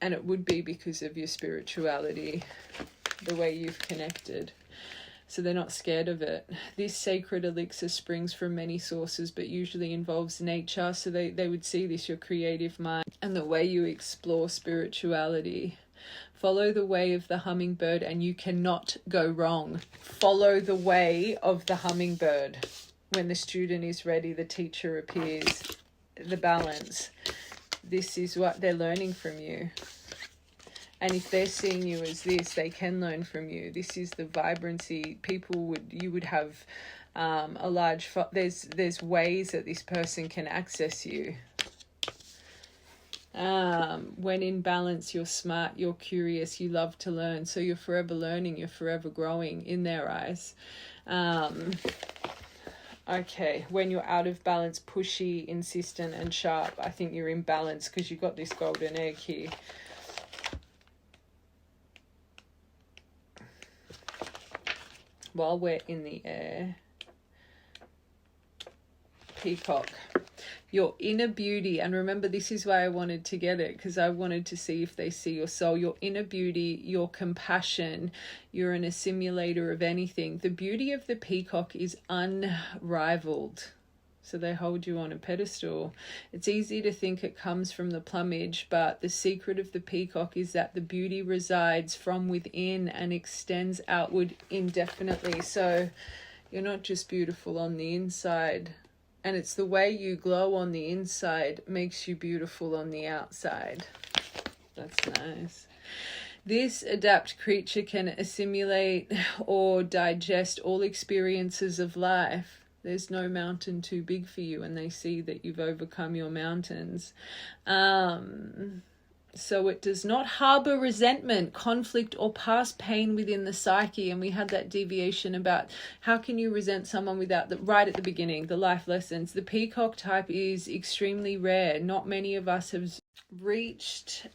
it would be because of your spirituality, the way you've connected. So they're not scared of it. This sacred elixir springs from many sources, but usually involves nature. So they would see this, your creative mind, and the way you explore spirituality. Follow the way of the hummingbird and you cannot go wrong. Follow the way of the hummingbird. When the student is ready, the teacher appears. The balance. This is what they're learning from you. And if they're seeing you as this, they can learn from you. This is the vibrancy. You would have a large... There's ways that this person can access you. When in balance, you're smart, you're curious, you love to learn. So you're forever learning, you're forever growing in their eyes. Okay, when you're out of balance, pushy, insistent and sharp, I think you're in balance because you've got this golden egg here. While we're in the air, peacock. Your inner beauty, and remember this is why I wanted to get it, because I wanted to see if they see your soul. Your inner beauty, your compassion, you're an assimilator of anything. The beauty of the peacock is unrivaled. So they hold you on a pedestal. It's easy to think it comes from the plumage, but the secret of the peacock is that the beauty resides from within and extends outward indefinitely. So you're not just beautiful on the inside. And it's the way you glow on the inside makes you beautiful on the outside. That's nice. This adept creature can assimilate or digest all experiences of life. There's no mountain too big for you, and they see that you've overcome your mountains. So it does not harbor resentment, conflict, or past pain within the psyche. And we had that deviation about how can you resent someone without right at the beginning, the life lessons. The peacock type is extremely rare. Not many of us have reached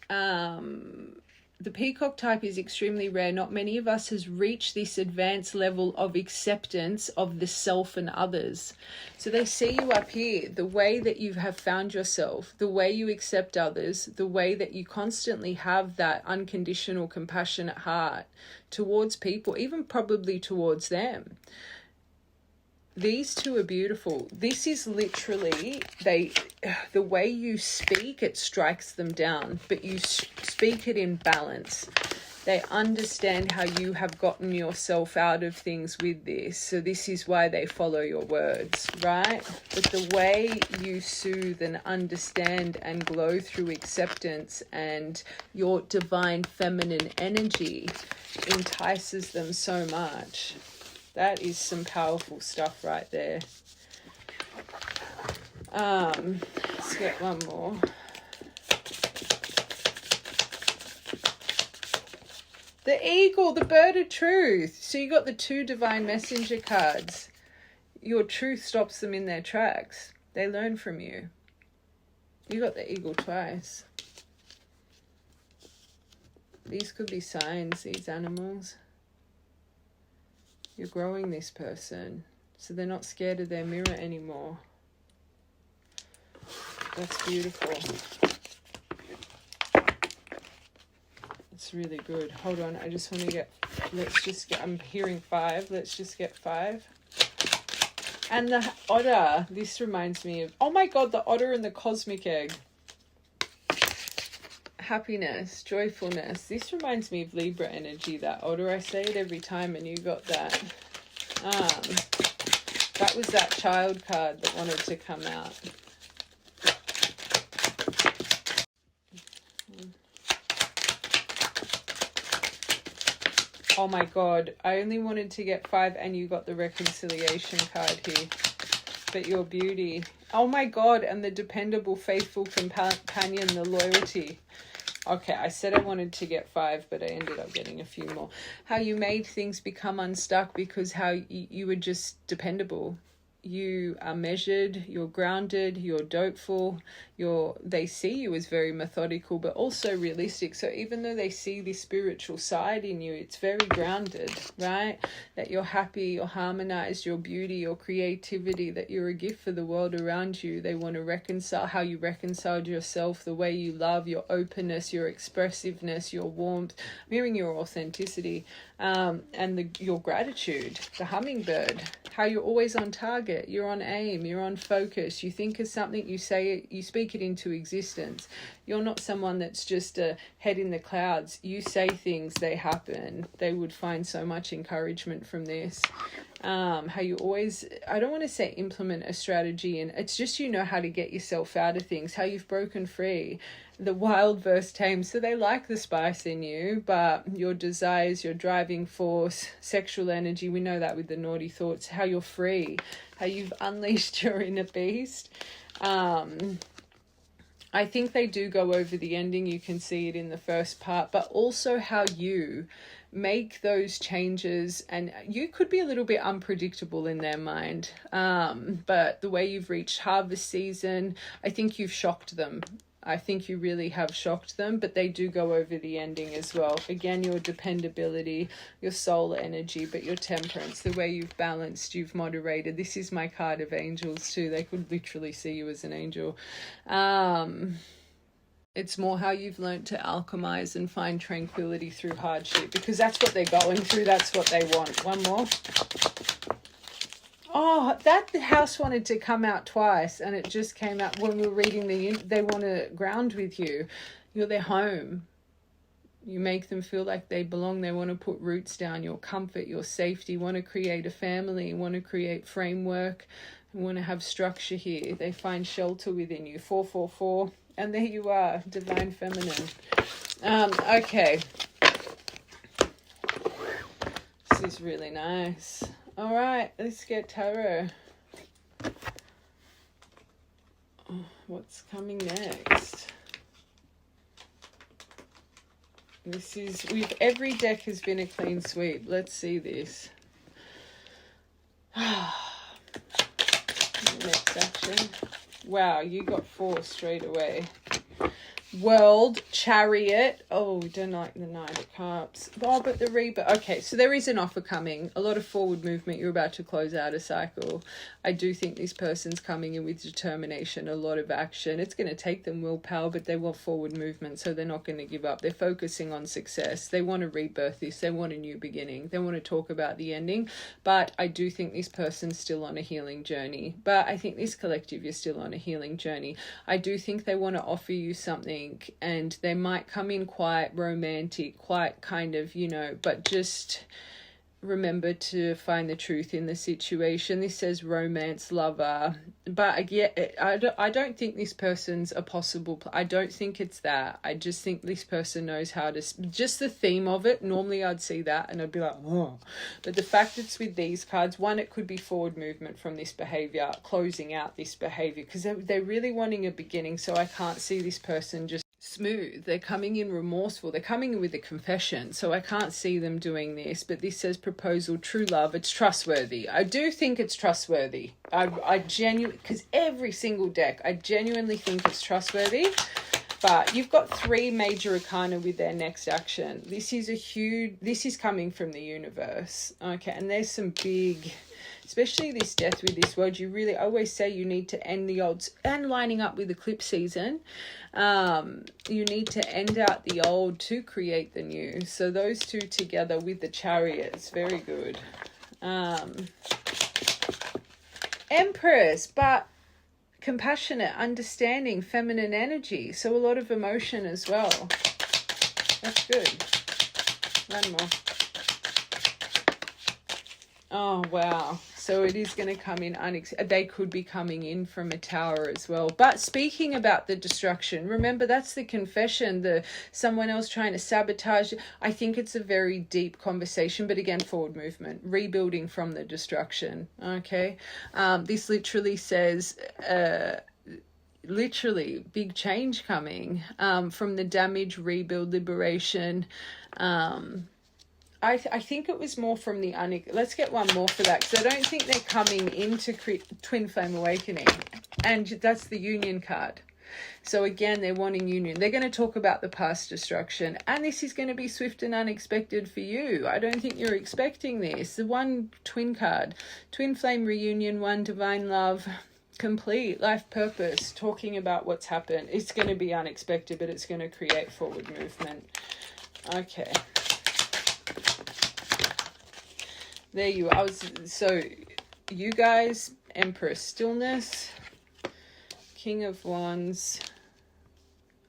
The peacock type is extremely rare. Not many of us has reached this advanced level of acceptance of the self and others. So they see you up here, the way that you have found yourself, the way you accept others, the way that you constantly have that unconditional, compassionate heart towards people, even probably towards them. These two are beautiful. This is literally, the way you speak, it strikes them down, but you speak it in balance. They understand how you have gotten yourself out of things with this. So this is why they follow your words, right? But the way you soothe and understand and glow through acceptance and your divine feminine energy entices them so much. That is some powerful stuff right there. Let's get one more. The eagle, the bird of truth. So you got the two divine messenger cards. Your truth stops them in their tracks. They learn from you. You got the eagle twice. These could be signs, these animals. You're growing this person, so they're not scared of their mirror anymore. That's beautiful. It's really good. Hold on, I just want to get, I'm hearing 5. Let's just get 5. And the otter, this reminds me of, oh my God, the otter and the cosmic egg. Happiness, joyfulness. This reminds me of Libra energy, that otter. I say it every time and you got that. That was that child card that wanted to come out. Oh my God, I only wanted to get 5 and you got the reconciliation card here. But your beauty. Oh my God, and the dependable, faithful companion, the loyalty. Okay, I said I wanted to get 5, but I ended up getting a few more. How you made things become unstuck because how you were just dependable. You are measured, you're grounded, you're dopeful, they see you as very methodical, but also realistic. So even though they see this spiritual side in you, it's very grounded, right? That you're happy, you're harmonized, your beauty, your creativity, that you're a gift for the world around you. They want to reconcile how you reconciled yourself, the way you love, your openness, your expressiveness, your warmth, mirroring your authenticity, and your gratitude, the hummingbird, how you're always on target, you're on aim, you're on focus, you think of something, you say it, you speak it into existence. You're not someone that's just a head in the clouds. You say things, they happen. They would find so much encouragement from this. How you always, I don't want to say implement a strategy, and it's just, you know how to get yourself out of things, how you've broken free. The wild versus tame. So they like the spice in you, but your desires, your driving force, sexual energy, we know that with the naughty thoughts, how you're free, how you've unleashed your inner beast. I think they do go over the ending. You can see it in the first part, but also how you make those changes, and you could be a little bit unpredictable in their mind. But the way you've reached harvest season, I think you've shocked them. I think you really have shocked them, but they do go over the ending as well. Again, your dependability, your soul energy, but your temperance, the way you've balanced, you've moderated. This is my card of angels too. They could literally see you as an angel. It's more how you've learned to alchemize and find tranquility through hardship, because that's what they're going through. That's what they want. One more. Oh, that house wanted to come out twice, and it just came out when we were reading they want to ground with you. You're their home. You make them feel like they belong. They want to put roots down, your comfort, your safety, want to create a family, want to create framework, want to have structure here. They find shelter within you. 444. And there you are, divine feminine. Okay. This is really nice. All right, let's get tarot. What's coming next? This is, every deck has been a clean sweep. Let's see this. Next action. Wow, you got 4 straight away. World, Chariot. Oh, we don't like the Knight of Cups. Oh, but the rebirth. Okay, so there is an offer coming. A lot of forward movement. You're about to close out a cycle. I do think this person's coming in with determination, a lot of action. It's going to take them willpower, but they want forward movement, so they're not going to give up. They're focusing on success. They want to rebirth this. They want a new beginning. They want to talk about the ending, but I do think this person's still on a healing journey. But I think this collective, you're still on a healing journey. I do think they want to offer you something, and they might come in quite romantic, quite kind of, you know, but just remember to find the truth in the situation. This says romance, lover, but yeah, I don't think this person's a possible, I don't think it's that. I just think this person knows how to, just the theme of it, normally I'd see that and I'd be like, oh, but the fact it's with these cards, one, it could be forward movement from this behavior, closing out this behavior, because they're really wanting a beginning. So I can't see this person just smooth. They're coming in remorseful. They're coming in with a confession. So I can't see them doing this. But this says proposal, true love. It's trustworthy. I do think it's trustworthy. I genuinely, because every single deck, I genuinely think it's trustworthy. But you've got 3 major arcana with their next action. This is a huge, this is coming from the universe. Okay, and there's some big, especially this death with this world, you really, I always say you need to end the old, and lining up with eclipse season, you need to end out the old to create the new. So those two together with the Chariots, very good. Empress, but compassionate, understanding, feminine energy. So a lot of emotion as well. That's good. One more. Oh, wow. So it is going to come in, they could be coming in from a tower as well. But speaking about the destruction, remember that's the confession, someone else trying to sabotage. I think it's a very deep conversation, but again, forward movement, rebuilding from the destruction. Okay. This literally says, literally big change coming, from the damage, rebuild, liberation. I think it was more from the let's get one more for that, because I don't think they're coming into twin flame awakening, and that's the union card. So again, they're wanting union. They're going to talk about the past destruction, and this is going to be swift and unexpected for you. I don't think you're expecting this. The one twin card, twin flame reunion, one divine love, complete life purpose, talking about what's happened. It's going to be unexpected, but it's going to create forward movement. Okay. There you are. So you guys, Empress, stillness, King of Wands.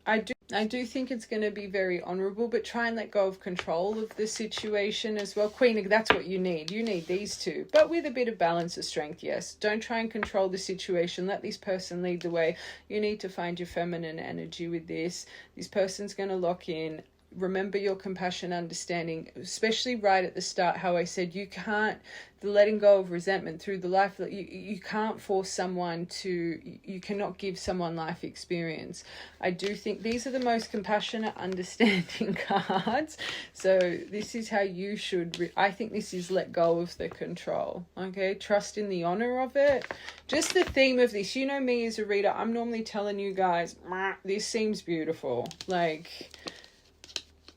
I do think it's going to be very honorable, but try and let go of control of the situation as well. Queen, that's what you need. You need these two, but with a bit of balance of strength, yes. Don't try and control the situation. Let this person lead the way. You need to find your feminine energy with this. This person's going to lock in. Remember your compassion, understanding, especially right at the start, how I said you can't, the letting go of resentment through the life, you can't force someone to, you cannot give someone life experience. I do think these are the most compassionate, understanding cards. So this is how you should, I think this is let go of the control. Okay, trust in the honor of it. Just the theme of this, you know me as a reader, I'm normally telling you guys, this seems beautiful. Like,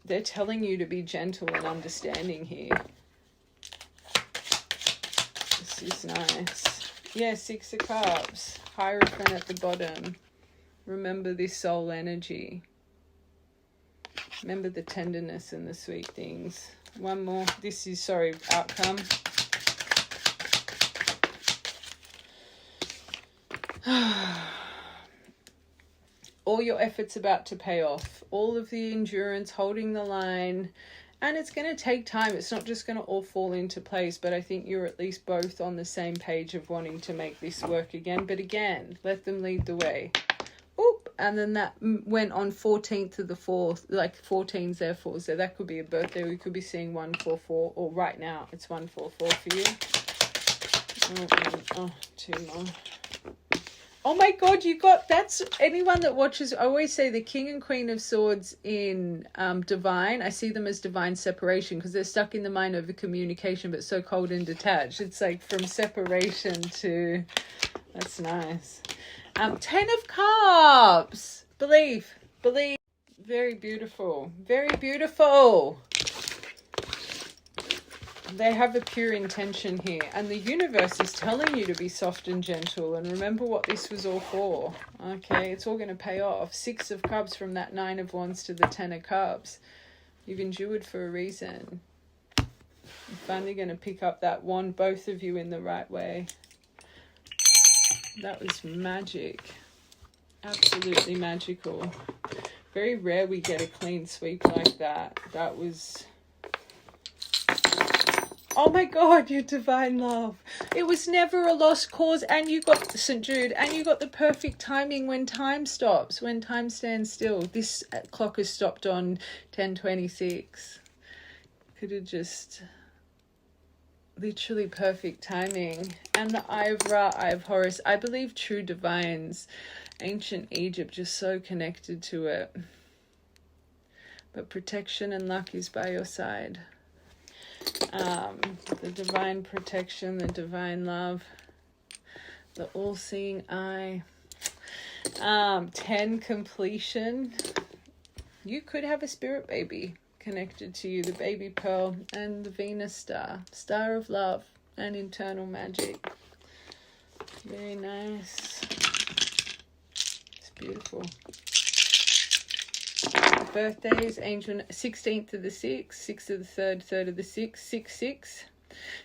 they're telling you to be gentle and understanding here. This is nice. Yeah, 6 of Cups. Hierophant at the bottom. Remember this soul energy. Remember the tenderness and the sweet things. One more. This is, sorry, outcome. All your efforts about to pay off, all of the endurance, holding the line, and it's going to take time. It's not just going to all fall into place, but I think you're at least both on the same page of wanting to make this work again. But again, let them lead the way. Oop, and then that went on 14th to the 4th, like 14's there, 4, so that could be a birthday. We could be seeing 144, or right now it's 144 for you. Oh, 2 more. Oh my God, you got, that's anyone that watches, I always say the King and Queen of Swords in Divine, I see them as divine separation because they're stuck in the mind over communication but so cold and detached. It's like from separation to, that's nice. 10 of Cups, belief. Believe. Very beautiful. Very beautiful. They have a pure intention here, and the universe is telling you to be soft and gentle, and remember what this was all for. Okay, it's all going to pay off. 6 of Cups from that 9 of Wands to the 10 of Cups. You've endured for a reason. You're finally going to pick up that wand, both of you, in the right way. That was magic. Absolutely magical. Very rare we get a clean sweep like that. That was... Oh my God, your divine love. It was never a lost cause, and you got St. Jude, and you got the perfect timing when time stops, when time stands still. This clock has stopped on 10:26. Could have just... literally perfect timing. And the Eye of Ra, Eye of Horus. I believe true divines, ancient Egypt, just so connected to it. But protection and luck is by your side. The divine protection, the divine love, the all-seeing eye. 10, completion. You could have a spirit baby connected to you, the baby pearl, and the Venus star, star of love and internal magic. Very nice. It's beautiful. Birthdays, angel 16th of the 6th, 6th of the 3rd, 3rd of the 6th, 6, 6,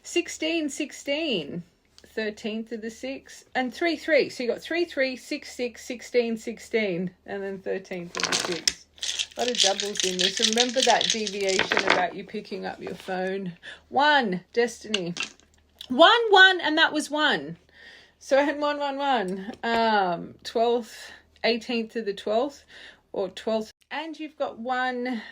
16, 16, 13th of the 6th, and 3, 3. So you got 3, 3, 6, 6, 16, 16, and then 13th of the 6th. A lot of doubles in this. Remember that deviation about you picking up your phone. 1, destiny. 1, 1, and that was 1. So I had 1, 1, 1. 12th, 18th to the 12th, or 12th. And you've got 1,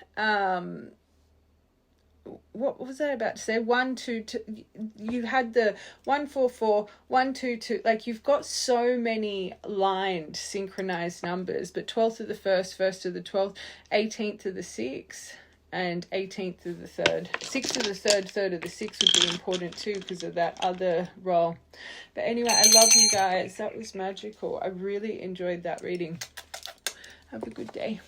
what was I about to say? 1, 2, 2. You had the 1, 4, 4, 1, 2, 2. Like, you've got so many lined, synchronized numbers. But 12th of the 1st, 1st of the 12th, 18th of the 6th, and 18th of the 3rd. 6th of the 3rd, 3rd of the 6th would be important too because of that other roll. But anyway, I love you guys. That was magical. I really enjoyed that reading. Have a good day.